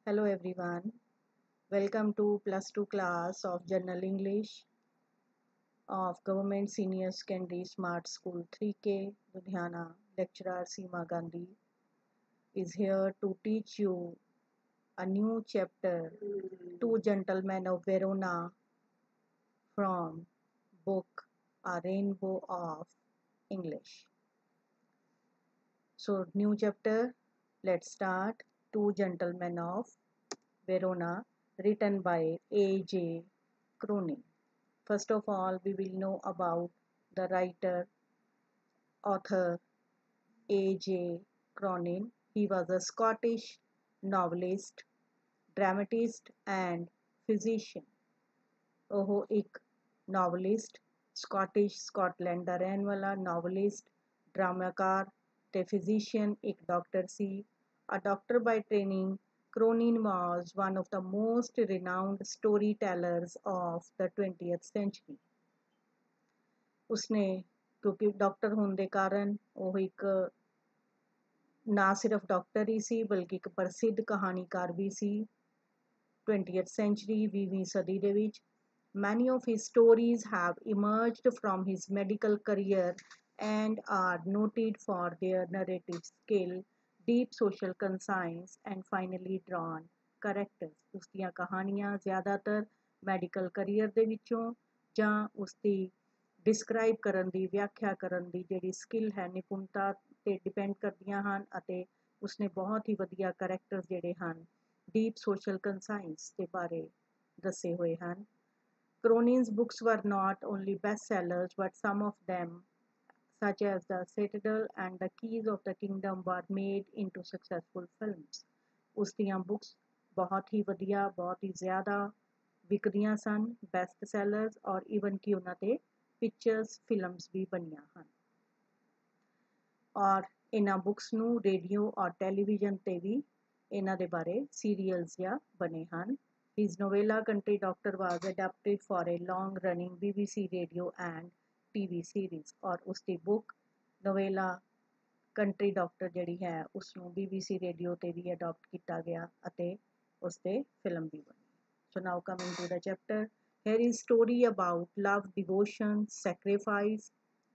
Hello everyone. Welcome to plus 2 class of General English of Government Senior Secondary Smart School 3K Ludhiana. Lecturer Seema Gandhi is here to teach you a new chapter, Two Gentlemen of Verona from book A Rainbow of English. So new chapter, let's start. Two Gentlemen of Verona, written by A.J. Cronin. First of all, we will know about the writer, author A.J. Cronin. He was a Scottish novelist, dramatist and physician. ਉਹ ਇੱਕ novelist, Scottish Scotland ਦਾ ਰਹਿਣ ਵਾਲਾ novelist, ਡਰਾਮਾਕਾਰ ਤੇ physician ਇੱਕ doctor C. A doctor by training, Cronin was one of the most renowned storytellers of the 20th century. ਉਸਨੇ ਕਿਉਂਕਿ doctor ਹੋਣ ਦੇ ਕਾਰਨ ਉਹ ਇੱਕ ਨਾ ਸਿਰਫ ਡਾਕਟਰ ਹੀ ਸੀ ਬਲਕਿ ਇੱਕ ਪ੍ਰਸਿੱਧ ਕਹਾਣੀਕਾਰ ਵੀ ਸੀ 20th century 20ਵੀਂ ਸਦੀ ਦੇ ਵਿੱਚ many of his stories have emerged from his medical career and are noted for their narrative skill deep social conscience and finely drawn characters ਉਸ ਦੀਆਂ ਕਹਾਣੀਆਂ ਜ਼ਿਆਦਾਤਰ ਮੈਡੀਕਲ ਕਰੀਅਰ ਦੇ ਵਿੱਚੋਂ ਜਾਂ ਉਸਦੀ ਡਿਸਕ੍ਰਾਈਬ ਕਰਨ ਦੀ ਵਿਆਖਿਆ ਕਰਨ ਦੀ ਜਿਹੜੀ ਸਕਿੱਲ ਹੈ ਨਿਪੁੰਨਤਾ ਤੇ ਡਿਪੈਂਡ ਕਰਦੀਆਂ ਹਨ ਅਤੇ ਉਸਨੇ ਬਹੁਤ ਹੀ ਵਧੀਆ ਕਰੈਕਟਰਸ ਜਿਹੜੇ ਹਨ ਡੀਪ ਸੋਸ਼ਲ ਕੰਸਾਈਨਸ ਦੇ ਬਾਰੇ ਦੱਸੇ ਹੋਏ ਹਨ Cronin's books were not only bestsellers but some of them such as The Citadel and The Keys of the Kingdom were made into successful films ਉਸ ਦੀਆਂ ਬੁੱਕਸ ਬਹੁਤ ਹੀ ਵਧੀਆ ਬਹੁਤ ਹੀ ਜ਼ਿਆਦਾ ਵਿਕਦੀਆਂ ਸਨ ਬੈਸਟ ਸੈਲਰਸ ਔਰ ਈਵਨ ਕਿ ਉਹਨਾਂ ਤੇ ਪਿਕਚਰਸ ਫਿਲਮਸ ਵੀ ਬਣੀਆਂ ਹਨ ਔਰ ਇਹਨਾਂ ਬੁੱਕਸ ਨੂੰ ਰੇਡੀਓ ਔਰ ਟੈਲੀਵਿਜ਼ਨ ਤੇ ਵੀ ਇਹਨਾਂ ਦੇ ਬਾਰੇ ਸੀਰੀਅਲਸ ਜਾਂ ਬਣੇ ਹਨ His novella Country Doctor was adapted for a long running BBC radio and TV series ਔਰ ਉਸਦੀ ਬੁੱਕ ਨੋਵੇਲਾ ਕੰਟਰੀ ਡਾਕਟਰ ਜਿਹੜੀ ਹੈ ਉਸਨੂੰ BBC ਰੇਡੀਓ ਤੇ ਵੀ ਅਡਾਪਟ ਕੀਤਾ ਗਿਆ ਅਤੇ ਉਸ ਤੇ ਫਿਲਮ ਵੀ ਬਣੀ So now coming to the chapter here is story about love, devotion, sacrifice,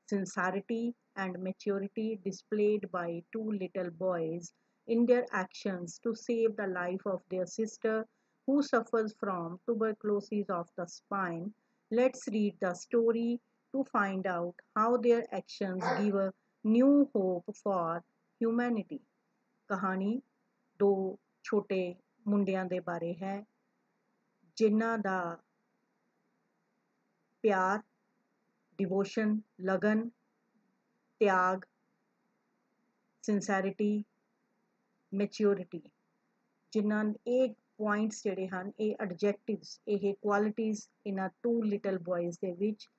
sincerity and maturity displayed by two little boys in their actions to save the life of their sister who suffers from tuberculosis of the spine. Let's read the story to find out how their actions give a new hope for humanity. ਕਹਾਣੀ ਦੋ ਛੋਟੇ ਮੁੰਡਿਆਂ ਦੇ ਬਾਰੇ ਹੈ ਜਿਨ੍ਹਾਂ ਦਾ ਪਿਆਰ devotion ਲਗਨ ਤਿਆਗ ਸਿੰਸੈਰਿਟੀ ਮੈਚਿਓਰਿਟੀ ਜਿਨ੍ਹਾਂ ਇਹ ਪੁਆਇੰਟਸ ਜਿਹੜੇ ਹਨ ਇਹ ਐਡਜੈਕਟਿਵਸ ਇਹ ਕੁਆਲਿਟੀਜ਼ ਇਹਨਾਂ ਟੂ ਲਿਟਲ ਬॉयਜ਼ ਦੇ ਵਿੱਚ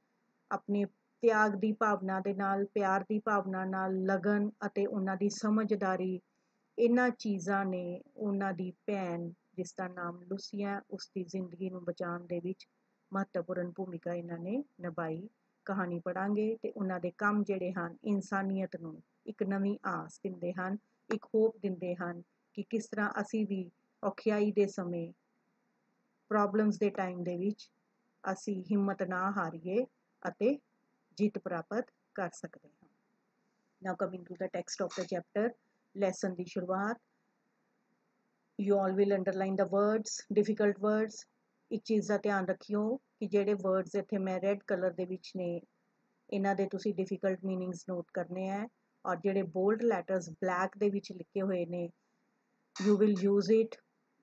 ਆਪਣੇ ਤਿਆਗ ਦੀ ਭਾਵਨਾ ਦੇ ਨਾਲ ਪਿਆਰ ਦੀ ਭਾਵਨਾ ਨਾਲ ਲਗਨ ਅਤੇ ਉਹਨਾਂ ਦੀ ਸਮਝਦਾਰੀ ਇਹਨਾਂ ਚੀਜ਼ਾਂ ਨੇ ਉਹਨਾਂ ਦੀ ਭੈਣ ਜਿਸ ਦਾ ਨਾਮ ਲੂਸੀਆ ਉਸਦੀ ਜ਼ਿੰਦਗੀ ਨੂੰ ਬਚਾਉਣ ਦੇ ਵਿੱਚ ਮਹੱਤਵਪੂਰਨ ਭੂਮਿਕਾ ਇਹਨਾਂ ਨੇ ਨਿਭਾਈ ਕਹਾਣੀ ਪੜ੍ਹਾਂਗੇ ਤੇ ਉਹਨਾਂ ਦੇ ਕੰਮ ਜਿਹੜੇ ਹਨ ਇਨਸਾਨੀਅਤ ਨੂੰ ਇੱਕ ਨਵੀਂ ਆਸ ਦਿੰਦੇ ਹਨ ਇੱਕ ਹੋਪ ਦਿੰਦੇ ਹਨ ਕਿ ਕਿਸ ਤਰ੍ਹਾਂ ਅਸੀਂ ਵੀ ਔਖਿਆਈ ਦੇ ਸਮੇਂ ਪ੍ਰੋਬਲਮਸ ਦੇ ਟਾਈਮ ਦੇ ਵਿੱਚ ਅਸੀਂ ਹਿੰਮਤ ਨਾ ਹਾਰੀਏ ਅਤੇ ਜਿੱਤ ਪ੍ਰਾਪਤ ਕਰ ਸਕਦੇ ਹਾਂ Now coming to the text of the chapter lesson ਦੀ ਸ਼ੁਰੂਆਤ You all will underline the words difficult words ਇੱਕ ਚੀਜ਼ ਦਾ ਧਿਆਨ ਰੱਖਿਓ ਕਿ ਜਿਹੜੇ ਵਰਡਸ ਇੱਥੇ ਮੈਂ ਰੈੱਡ ਕਲਰ ਦੇ ਵਿੱਚ ਨੇ ਇਹਨਾਂ ਦੇ ਤੁਸੀਂ ਡਿਫਿਕਲਟ ਮੀਨਿੰਗਸ ਨੋਟ ਕਰਨੇ ਹੈ ਔਰ ਜਿਹੜੇ ਬੋਲਡ ਲੈਟਰਸ ਬਲੈਕ ਦੇ ਵਿੱਚ ਲਿਖੇ ਹੋਏ ਨੇ you will use it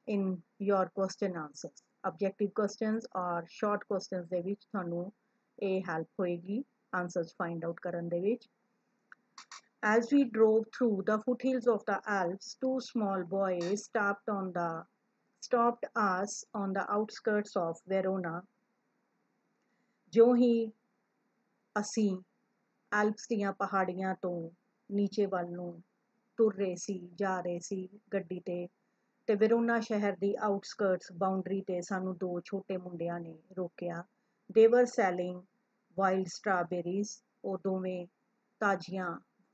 in your question answers objective questions or short questions ਦੇ ਵਿੱਚ ਤੁਹਾਨੂੰ ਇਹ ਹੈਲਪ ਹੋਏਗੀ ਆਨਸਰਸ ਫਾਈਂਡ ਆਊਟ ਕਰਨ ਦੇ ਵਿੱਚ As we drove through the foothills of the Alps, two small boys stopped us on the outskirts of Verona. ਜੋ ਹੀ ਅਸੀਂ ਐਲਪਸ ਦੀਆਂ ਪਹਾੜੀਆਂ ਤੋਂ ਨੀਚੇ ਵੱਲ ਨੂੰ ਤੁਰ ਰਹੇ ਸੀ ਜਾ ਰਹੇ ਸੀ ਗੱਡੀ ਤੇ ਵੈਰੋਨਾ ਸ਼ਹਿਰ ਦੀ ਆਊਟਸਕਰਟਸ ਬਾਉਂਡਰੀ ਤੇ ਸਾਨੂੰ ਦੋ ਛੋਟੇ ਮੁੰਡਿਆਂ ਨੇ ਰੋਕਿਆ They were selling wild strawberries ਉਹ ਦੋਵੇਂ ਤਾਜ਼ੀਆਂ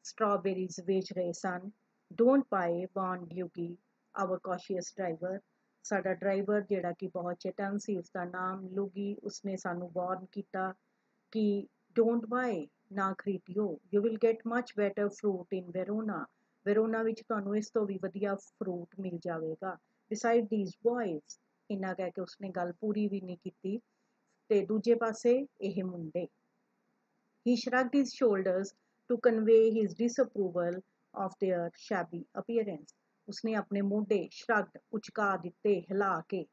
strawberries ਵੇਚ ਰਹੇ ਸਨ Don't buy, warned Yuki, our cautious driver. ਸਾਡਾ ਡਰਾਈਵਰ ਜਿਹੜਾ ਕਿ ਬਹੁਤ ਚੇਤਨ ਸੀ, ਉਸਦਾ ਨਾਮ ਲੂਗੀ, ਉਸਨੇ ਸਾਨੂੰ ਵਾਰਨ ਕੀਤਾ ਕਿ ਡੋਂਟ ਬਾਏ, ਨਾ ਖਰੀਦਿਓ, you will get much better fruit in Verona, Verona ਵਿੱਚ ਤੁਹਾਨੂੰ ਇਸ ਤੋਂ ਵੀ ਵਧੀਆ ਫਰੂਟ ਮਿਲ ਜਾਵੇਗਾ। ਬਿਸਾਈਡ ਥੀਸ ਬॉयਜ਼, ਇੰਨਾ ਕਹਿ ਕੇ ਉਸਨੇ ਗੱਲ ਪੂਰੀ ਵੀ ਨਹੀਂ ਕੀਤੀ। ਤੇ ਦੂਜੇ ਪਾਸੇ ਇਹ ਮੁੰਡੇ, he shrugged his shoulders to convey his disapproval of their shabby appearance, ਉਸਨੇ ਆਪਣੇ ਮੋਢੇ ਸ਼ਰਗਡ ਉਚਕਾ ਦਿੱਤੇ ਹਿਲਾ ਕੇ,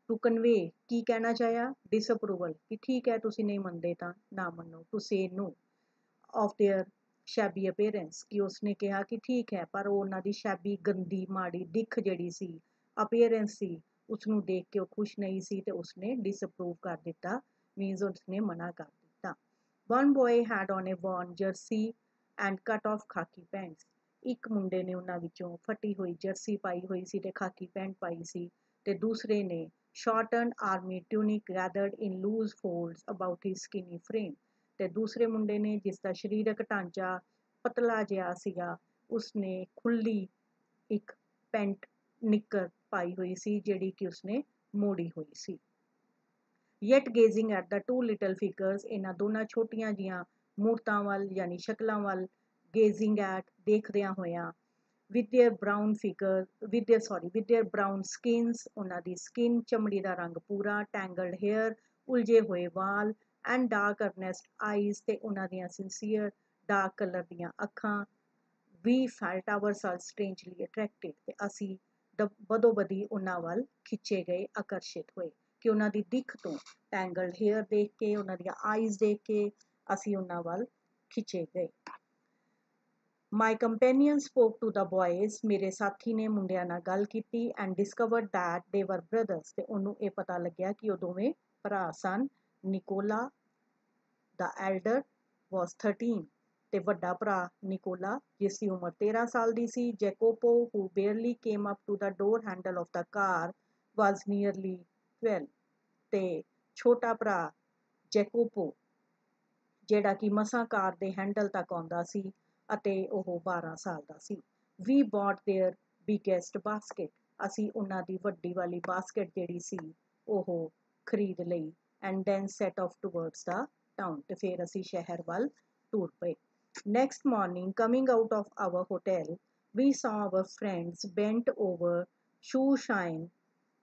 ਟੂ ਕਨਵੇ ਕੀ ਕਹਿਣਾ ਚਾਹਿਆ, ਡਿਸਅਪਰੂਵਲ ਕਿ ਠੀਕ ਹੈ ਤੁਸੀਂ ਨਹੀਂ ਮੰਨਦੇ ਤਾਂ ਨਾ ਮੰਨੋ, to say no, of their shabby appearance ਕਿ ਉਸਨੇ ਕਿਹਾ ਕਿ ਠੀਕ ਹੈ ਪਰ ਉਹ ਉਹਨਾਂ ਦੀ ਸ਼ੈਬੀ ਗੰਦੀ ਮਾੜੀ ਦਿੱਖ ਜਿਹੜੀ ਸੀ, ਅਪੀਅਰੈਂਸ ਸੀ, ਉਸਨੂੰ ਦੇਖ ਕੇ ਉਹ ਖੁਸ਼ ਨਹੀਂ ਸੀ ਤੇ ਉਸਨੇ ਡਿਸਅਪਰੂਵ ਕਰ ਦਿੱਤਾ, ਮੀਨਸ ਉਸਨੇ ਮਨਾ ਕਰ ਦਿੱਤਾ। One boy had on a worn jersey and cut off khaki pants, ਇੱਕ ਮੁੰਡੇ ਨੇ ਉਹਨਾਂ ਵਿੱਚੋਂ ਫਟੀ ਹੋਈ ਜਰਸੀ ਪਾਈ ਹੋਈ ਸੀ ਤੇ ਖਾਕੀ ਪੈਂਟ ਪਾਈ ਸੀ, ਤੇ ਦੂਸਰੇ ਨੇ shortened army tunic gathered in loose folds about his skinny frame, ਤੇ ਦੂਸਰੇ ਮੁੰਡੇ ਨੇ ਜਿਸ ਦਾ ਸਰੀਰਕ ਢਾਂਚਾ ਪਤਲਾ ਜਿਹਾ ਸੀਗਾ, ਉਸਨੇ ਖੁੱਲੀ ਇੱਕ ਪੈਂਟ ਨਿੱਕਰ ਪਾਈ ਹੋਈ ਸੀ ਜਿਹੜੀ ਕਿ ਉਸਨੇ ਮੋੜੀ ਹੋਈ ਸੀ। yet gazing at the two little figures, ਇਹਨਾਂ ਦੋਨਾਂ ਛੋਟੀਆਂ ਜੀਆਂ ਮੂਰਤਾਂ ਵੱਲ ਯਾਨੀ ਸ਼ਕਲਾਂ ਵੱਲ gazing at ਦੇਖਦਿਆਂ ਹੋਇਆਂ, with their brown figure with their brown skins, ਉਹਨਾਂ ਦੀ ਸਕਿਨ ਚਮੜੀ ਦਾ ਰੰਗ ਪੂਰਾ, tangled hair ਉਲਝੇ ਹੋਏ ਵਾਲ, and dark earnest eyes, ਤੇ ਉਹਨਾਂ ਦੀਆਂ sincere dark color ਦੀਆਂ ਅੱਖਾਂ, we felt ourselves strangely attracted, ਤੇ ਅਸੀਂ ਬਦੋ ਬਦੀ ਉਹਨਾਂ ਵੱਲ ਖਿੱਚੇ ਗਏ, ਆਕਰਸ਼ਿਤ ਹੋਏ ਕਿ ਉਹਨਾਂ ਦੀ ਦਿੱਖ ਤੋਂ, ਟੈਂਗਲਡ ਹੇਅਰ ਦੇਖ ਕੇ, ਉਹਨਾਂ ਦੀਆਂ ਆਈਜ਼ ਦੇਖ ਕੇ ਅਸੀਂ ਉਹਨਾਂ ਵੱਲ ਖਿੱਚੇ ਗਏ। My companion spoke to the boys, ਮੇਰੇ ਸਾਥੀ ਨੇ ਮੁੰਡਿਆਂ ਨਾਲ ਗੱਲ ਕੀਤੀ, and discovered that they were brothers, ਤੇ ਉਹਨੂੰ ਇਹ ਪਤਾ ਲੱਗਿਆ ਕਿ ਉਹ ਦੋਵੇਂ ਭਰਾ ਸਨ। ਨਿਕੋਲਾ the elder was 13, ਤੇ ਵੱਡਾ ਭਰਾ ਨਿਕੋਲਾ ਜਿਸ ਦੀ ਉਮਰ 13 ਸਾਲ ਦੀ ਸੀ। ਜੈਕੋਪੋ who barely came up to the door handle of the car was nearly 12, ਤੇ ਛੋਟਾ ਭਰਾ ਜੈਕੋਪੋ ਜਿਹੜਾ ਕਿ ਮਸਾਂ ਕਾਰ ਦੇ ਹੈਂਡਲ ਤੱਕ ਆਉਂਦਾ ਸੀ ਅਤੇ ਉਹ 12 ਸਾਲ ਦਾ ਸੀ। We bought their biggest basket, ਅਸੀਂ ਉਹਨਾਂ ਦੀ ਵੱਡੀ ਵਾਲੀ ਬਾਸਕਟ ਜਿਹੜੀ ਸੀ ਉਹ ਖਰੀਦ ਲਈ, and then set off towards the town, ਤੇ ਫਿਰ ਅਸੀਂ ਸ਼ਹਿਰ ਵੱਲ ਟੁਰ ਪਏ। Next morning, coming out of our hotel, we saw our friends bent over shoe shine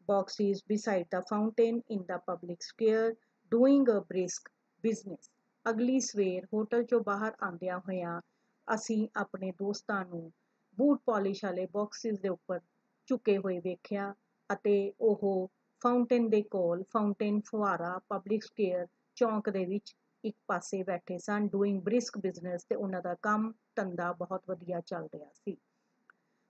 boxes beside the fountain in the public square, doing a brisk business. ਅਗਲੀ ਸਵੇਰ hotel ਚੋਂ ਬਾਹਰ ਆਉਂਦਿਆਂ ਹੋਇਆਂ ਅਸੀਂ ਆਪਣੇ ਦੋਸਤਾਂ ਨੂੰ ਬੂਟ ਪਾਲਿਸ਼ ਵਾਲੇ ਬਾਕਸਿਸ ਦੇ ਉੱਪਰ ਝੁਕੇ ਹੋਏ ਵੇਖਿਆ ਅਤੇ ਉਹ ਫਾਊਂਟੇਨ ਦੇ ਕੋਲ, ਫਾਊਂਟੇਨ ਫੁਹਾਰਾ ਪਬਲਿਕ ਸਕੁਏਅਰ ਚੌਂਕ ਦੇ ਵਿੱਚ ਇੱਕ ਪਾਸੇ ਬੈਠੇ ਸਨ, ਡੂਇੰਗ ਬ੍ਰਿਸਕ ਬਿਜ਼ਨਸ, ਤੇ ਉਹਨਾਂ ਦਾ ਕੰਮ ਧੰਦਾ ਬਹੁਤ ਵਧੀਆ ਚੱਲ ਰਿਹਾ ਸੀ।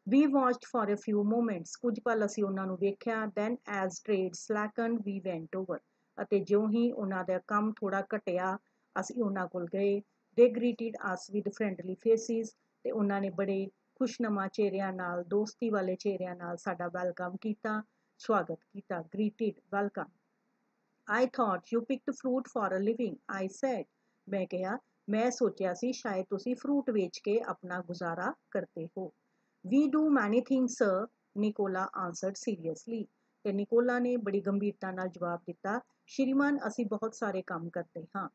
We watched for a few moments, ਕੁਝ ਪਲ ਅਸੀਂ ਉਹਨਾਂ ਨੂੰ ਵੇਖਿਆ, then as trade slackened we went over, ਅਤੇ ਜਿਉਂ ਹੀ ਉਹਨਾਂ ਦਾ ਕੰਮ ਥੋੜਾ ਘਟਿਆ ਅਸੀਂ ਉਹਨਾਂ ਕੋਲ ਗਏ। They greeted us with friendly faces, ਤੇ ਉਹਨਾਂ ਨੇ ਬੜੇ ਖੁਸ਼ਨੁਮਾ ਚਿਹਰਿਆਂ ਨਾਲ, ਦੋਸਤੀ ਵਾਲੇ ਚਿਹਰਿਆਂ ਨਾਲ ਸਾਡਾ ਵੈਲਕਮ ਕੀਤਾ, ਸਵਾਗਤ ਕੀਤਾ। Greeted, welcome. I thought you picked fruit for a living, I said. ਮੈਂ ਕਿਹਾ ਮੈਂ ਸੋਚਿਆ ਸੀ ਸ਼ਾਇਦ ਤੁਸੀਂ ਫਰੂਟ ਵੇਚ ਕੇ ਆਪਣਾ ਗੁਜ਼ਾਰਾ ਕਰਦੇ ਹੋ। We do many things, sir, Nikola answered seriously, ਤੇ ਨਿਕੋਲਾ ਨੇ ਬੜੀ ਗੰਭੀਰਤਾ ਨਾਲ ਜਵਾਬ ਦਿੱਤਾ, ਸ਼੍ਰੀਮਾਨ ਅਸੀਂ ਬਹੁਤ ਸਾਰੇ ਕੰਮ ਕਰਦੇ ਹਾਂ।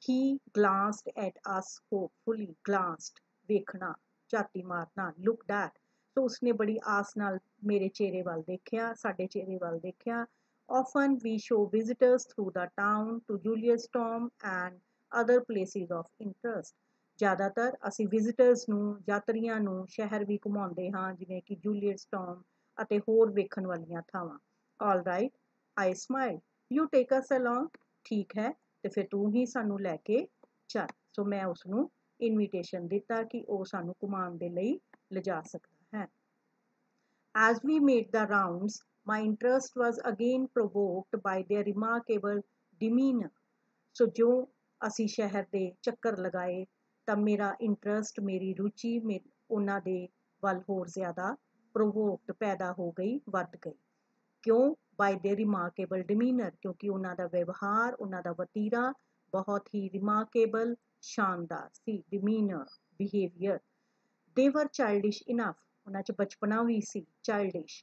He glanced at us hopefully, glanced ਵੇਖਣਾ, ਝਾਤੀ ਮਾਰਨਾ, looked at, so ਉਸਨੇ ਬੜੀ ਆਸ ਨਾਲ ਮੇਰੇ ਚਿਹਰੇ ਵੱਲ ਦੇਖਿਆ, ਸਾਡੇ ਚਿਹਰੇ ਵੱਲ ਦੇਖਿਆ। Often we show visitors through the town to Julius Tom and other places of interest. ਜ਼ਿਆਦਾਤਰ ਅਸੀਂ ਵਿਜ਼ਿਟਰਸ ਨੂੰ, ਯਾਤਰੀਆਂ ਨੂੰ ਸ਼ਹਿਰ ਵੀ ਘੁਮਾਉਂਦੇ ਹਾਂ ਜਿਵੇਂ ਕਿ ਜੂਲੀਅਸ ਟੌਮ ਅਤੇ ਹੋਰ ਵੇਖਣ ਵਾਲੀਆਂ ਥਾਵਾਂ। All right, I smiled. You take us along, ਠੀਕ ਹੈ ਤੇ ਫਿਰ ਤੂੰ ਹੀ ਸਾਨੂੰ ਲੈ ਕੇ ਚੱਲ। ਸੋ ਮੈਂ ਉਸਨੂੰ ਇਨਵੀਟੇਸ਼ਨ ਦਿੱਤਾ ਕਿ ਉਹ ਸਾਨੂੰ ਘੁਮਾਉਣ ਦੇ ਲਈ ਲਿਜਾ ਸਕਦਾ ਹੈ। As we made the rounds, my interest was again provoked by their remarkable demeanor. ਸੋ ਜੋ ਅਸੀਂ ਸ਼ਹਿਰ ਦੇ ਚੱਕਰ ਲਗਾਏ ਤਾਂ ਮੇਰਾ ਇੰਟਰਸਟ, ਮੇਰੀ ਰੁਚੀ ਉਹਨਾਂ ਦੇ ਵੱਲ ਹੋਰ ਜ਼ਿਆਦਾ ਪ੍ਰੋਵੋਕਡ ਪੈਦਾ ਹੋ ਗਈ, ਵੱਧ ਗਈ। ਕਿਉਂ? by their remarkable demeanor, ਕਿਉਂਕਿ ਉਹਨਾਂ ਦਾ ਵਿਵਹਾਰ, ਉਹਨਾਂ ਦਾ ਵਤੀਰਾ ਬਹੁਤ ਹੀ remarkable, ਸ਼ਾਨਦਾਰ ਸੀ। demeanor, behavior. They were childish enough, ਉਹਨਾਂ 'ਚ ਬਚਪਨਾ ਵੀ ਸੀ, childish,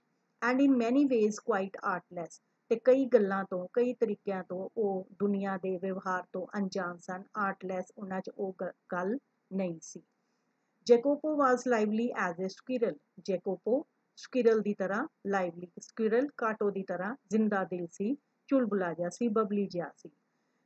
ਐਂਡ ਇਨ ਮੈਨੀ ਵੇਜ਼ ਕੁਆਇਟ ਆਰਟਲੈਸ, ਤੇ ਕਈ ਗੱਲਾਂ ਤੋਂ ਕਈ ਤਰੀਕਿਆਂ ਤੋਂ ਉਹ ਦੁਨੀਆ ਦੇ ਵਿਵਹਾਰ ਤੋਂ ਅਣਜਾਣ ਸਨ। ਆਰਟਲੈਸ ਉਹਨਾਂ 'ਚ ਉਹ ਗੱਲ ਨਹੀਂ ਸੀ। ਜੈਕੋਪੋ ਵਾਜ਼ ਲਾਈਵਲੀ ਐਜ਼ ਏ ਸਕਿਰਲ, ਜੈਕੋਪੋ ਸਕਿਰਲ ਦੀ ਤਰ੍ਹਾਂ ਲਾਈਵਲੀ, ਸਕਿਰਲ ਕਾਟੋ ਦੀ ਤਰ੍ਹਾਂ ਜ਼ਿੰਦਾ ਦਿਲ ਸੀ, ਚੁਲਬੁਲਾ ਜਿਹਾ ਸੀ, ਬਬਲੀ ਜਿਹਾ ਸੀ।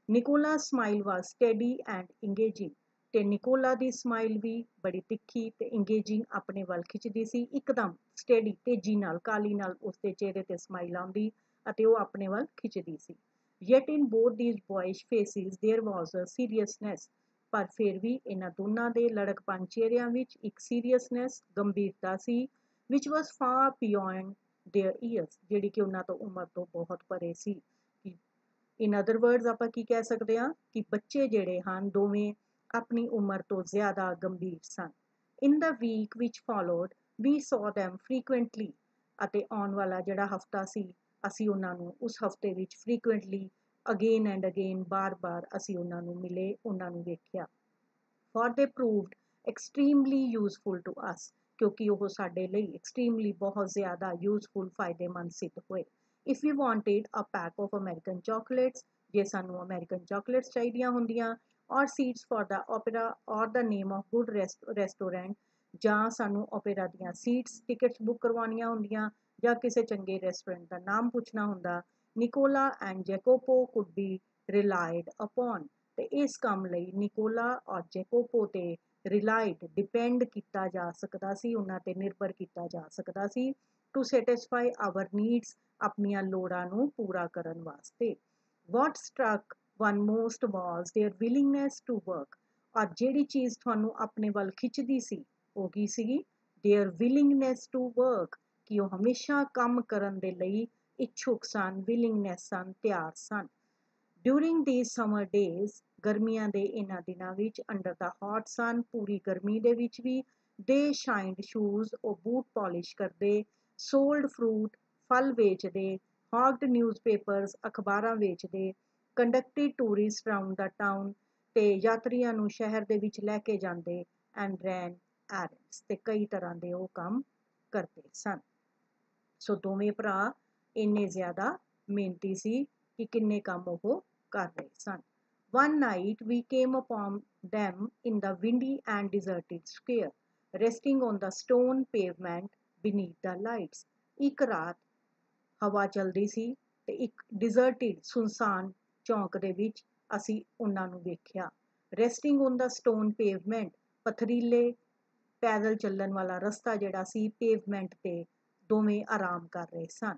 Nikola smile was steady and engaging, ਤੇ ਨਿਕੋਲਾ ਦੀ ਸਮਾਈਲ ਵੀ ਬੜੀ ਤਿੱਖੀ ਤੇ ਇੰਗੇਜਿੰਗ, ਆਪਣੇ ਵੱਲ ਖਿੱਚਦੀ ਸੀ। ਇੱਕਦਮ ਸਟੈਡੀ, ਤੇਜ਼ੀ ਨਾਲ, ਕਾਲੀ ਨਾਲ ਉਸਦੇ ਚਿਹਰੇ ਤੇ ਸਮਾਈਲ ਆਉਂਦੀ ਅਤੇ ਉਹ ਆਪਣੇ ਵੱਲ ਖਿੱਚਦੀ ਸੀ। Yet in both these boys faces there was a seriousness, ਪਰ ਫਿਰ ਵੀ ਇਹਨਾਂ ਦੋਨਾਂ ਦੇ ਲੜਕਪਨ ਚਿਹਰਿਆਂ ਵਿੱਚ ਇੱਕ ਸੀਰੀਅਸਨੈਸ, ਗੰਭੀਰਤਾ ਸੀ, ਵਿਚ ਵਾਜ਼ ਫਾਰ ਬਿਯੋਂਡ ਦੇਅਰ ਈਅਰਸ, ਜਿਹੜੀ ਕਿ ਉਹਨਾਂ ਤੋਂ ਉਮਰ ਤੋਂ ਬਹੁਤ ਪਰੇ ਸੀ। ਇਨ ਅਦਰ ਵਰਡਸ ਆਪਾਂ ਕੀ ਕਹਿ ਸਕਦੇ ਹਾਂ ਕਿ ਬੱਚੇ ਜਿਹੜੇ ਹਨ ਦੋਵੇਂ ਆਪਣੀ ਉਮਰ ਤੋਂ ਜ਼ਿਆਦਾ ਗੰਭੀਰ ਸਨ। ਇਨ ਦਾ ਵੀਕ ਵਿਚ ਫੋਲੋਡ ਵੀ ਸੌ ਦੈਮ ਫਰੀਕੁਐਂਟਲੀ, ਅਤੇ ਆਉਣ ਵਾਲਾ ਜਿਹੜਾ ਹਫਤਾ ਸੀ ਅਸੀਂ ਉਹਨਾਂ ਨੂੰ ਉਸ ਹਫਤੇ ਵਿੱਚ ਫਰੀਕੁਐਂਟਲੀ ਅਗੇਨ ਐਂਡ ਅਗੇਨ, ਬਾਰ-ਬਾਰ ਅਸੀਂ ਉਹਨਾਂ ਨੂੰ ਮਿਲੇ, ਉਹਨਾਂ ਨੂੰ ਵੇਖਿਆ। For they proved extremely useful to us, ਕਿਉਂਕਿ ਉਹ ਸਾਡੇ ਲਈ ਐਕਸਟ੍ਰੀਮਲੀ ਬਹੁਤ ਜ਼ਿਆਦਾ ਯੂਜ਼ਫੁਲ, ਫਾਇਦੇਮੰਦ ਸਿੱਧ ਹੋਏ। If we wanted a pack of American chocolates, ਜੇ ਸਾਨੂੰ ਅਮਰੀਕਨ ਚੋਕਲੇਟਸ ਚਾਹੀਦੀਆਂ ਹੁੰਦੀਆਂ, ਔਰ ਸੀਟਸ ਫॉर ਦਾ ਓਪੇਰਾ ਔਰ ਦਾ ਨੇਮ ਆਫ ਗੁੱਡ ਰੈਸਟੋਰੈਂਟ, ਜਾਂ ਸਾਨੂੰ ਓਪੇਰਾ ਦੀਆਂ ਸੀਟਸ ਟਿਕਟਸ ਬੁੱਕ ਕਰਵਾਉਣੀਆਂ ਹੁੰਦੀਆਂ, ਜਾਂ ਕਿਸੇ ਚੰਗੇ ਰੈਸਟੋਰੈਂਟ ਦਾ ਨਾਮ ਪੁੱਛਣਾ ਹੁੰਦਾ, Nikola and ਜੈਕੋਪੋ could B ਰਿਲਾਈਡ upon, ਤੇ ਇਸ ਕੰਮ ਲਈ ਨਿਕੋਲਾ ਔਰ ਜੈਕੋਪੋ ਤੇ ਰਿਲਾਈਡ, ਡਿਪੈਂਡ ਕੀਤਾ ਜਾ ਸਕਦਾ ਸੀ, ਉਹਨਾਂ ਤੇ ਨਿਰਭਰ ਕੀਤਾ ਜਾ ਸਕਦਾ ਸੀ, ਟੂ ਸੈਟਿਸਫਾਈ ਆਵਰ ਨੀਡਸ, ਆਪਣੀਆਂ ਲੋੜਾਂ ਨੂੰ ਪੂਰਾ ਕਰਨ ਵਾਸਤੇ। What struck one most was their willingness to work, ਔਰ ਜਿਹੜੀ ਚੀਜ਼ ਤੁਹਾਨੂੰ ਆਪਣੇ ਵੱਲ ਖਿੱਚਦੀ ਸੀ ਉਹ ਕੀ ਸੀਗੀ? ਦੇਅਰ ਵਿਲਿੰਗਨੈਸ ਟੂ ਵਰਕ, ਕਿ ਉਹ ਹਮੇਸ਼ਾ ਕੰਮ ਕਰਨ ਦੇ ਲਈ ਇੱਛੁਕ ਸਨ, ਵਿਲਿੰਗਨੈਸ ਸਨ, ਤਿਆਰ ਸਨ। ਡਿਊਰਿੰਗ ਦੀਜ਼ ਸਮਰ ਡੇਜ਼, ਗਰਮੀਆਂ ਦੇ ਇਹਨਾਂ ਦਿਨਾਂ ਵਿੱਚ, ਅੰਡਰ ਦਾ ਹੌਟ ਸਨ, ਪੂਰੀ ਗਰਮੀ ਦੇ ਵਿੱਚ ਵੀ, ਦੇ ਸ਼ਾਈਨਡ ਸ਼ੂਜ਼, ਉਹ ਬੂਟ ਪਾਲਿਸ਼ ਕਰਦੇ, ਸੋਲਡ ਫਰੂਟ, ਫਲ ਵੇਚਦੇ, ਹੌਗਡ ਨਿਊਜ਼ਪੇਪਰਸ, ਅਖਬਾਰਾਂ ਵੇਚਦੇ, ਕੰਡਕਟਿਡ ਟੂਰਿਸਟ ਰਾਊਂਡ ਦਾ ਟਾਊਨ, ਤੇ ਯਾਤਰੀਆਂ ਨੂੰ ਸ਼ਹਿਰ ਦੇ ਵਿੱਚ ਲੈ ਕੇ ਜਾਂਦੇ, ਐਂਡ ਰੈਨ ਐਰੰਡਸ, ਤੇ ਕਈ ਤਰ੍ਹਾਂ ਦੇ ਉਹ ਕੰਮ ਕਰਦੇ ਸਨ। ਸੋ ਦੋਵੇਂ ਭਰਾ ਇੰਨੇ ਜ਼ਿਆਦਾ ਮਿਹਨਤੀ ਸੀ ਕਿ ਕਿੰਨੇ ਕੰਮ ਉਹ ਕਰ ਰਹੇ ਸਨ। One night we came upon them in the windy and deserted square, resting on the stone pavement beneath the lights. ਇੱਕ ਰਾਤ ਹਵਾ ਚੱਲਦੀ ਸੀ ਤੇ ਇੱਕ ਡਿਜ਼ਰਟਿਡ, ਸੁਨਸਾਨ ਚੌਂਕ ਦੇ ਵਿੱਚ ਅਸੀਂ ਉਹਨਾਂ ਨੂੰ ਵੇਖਿਆ। ਰੈਸਟਿੰਗ ਔਨ ਦਾ ਸਟੋਨ ਪੇਵਮੈਂਟ, ਪਥਰੀਲੇ ਪੈਦਲ ਚੱਲਣ ਵਾਲਾ ਰਸਤਾ ਜਿਹੜਾ ਸੀ, ਪੇਵਮੈਂਟ ਤੇ ਦੋਵੇਂ ਆਰਾਮ ਕਰ ਰਹੇ ਸਨ।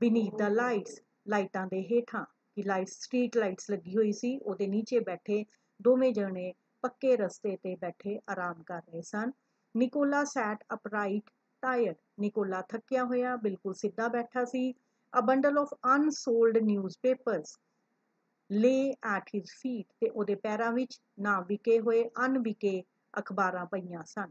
ਬੀਨੀਥ ਦਾ ਲਾਈਟਸ, ਲਾਈਟਾਂ ਦੇ ਹੇਠਾਂ, ਕਿ ਲਾਈਟਸ, ਸਟਰੀਟ ਲਾਈਟਸ ਲੱਗੀ ਹੋਈ ਸੀ, ਉਹਦੇ ਨੀਚੇ ਬੈਠੇ ਦੋਵੇਂ ਜਣੇ ਪੱਕੇ ਰਸਤੇ ਤੇ ਬੈਠੇ ਆਰਾਮ ਕਰ ਰਹੇ ਸਨ। ਨਿਕੋਲਾ ਸੈਟ ਅਪਰਾਈਟ ਟਾਇਰਡ, ਨਿਕੋਲਾ ਥੱਕਿਆ ਹੋਇਆ ਬਿਲਕੁਲ ਸਿੱਧਾ ਬੈਠਾ ਸੀ। ਅ ਬੰਡਲ ਆਫ ਅਨਸੋਲਡ ਨਿਊਜ਼ਪੇਪਰਸ ਲੇ ਐਟ ਹਿਜ਼ ਫੀਟ, ਤੇ ਉਹਦੇ ਪੈਰਾਂ ਵਿੱਚ ਨਾ ਵਿਕੇ ਹੋਏ, ਅਣਵਿਕੇ ਅਖਬਾਰਾਂ ਪਈਆਂ ਸਨ।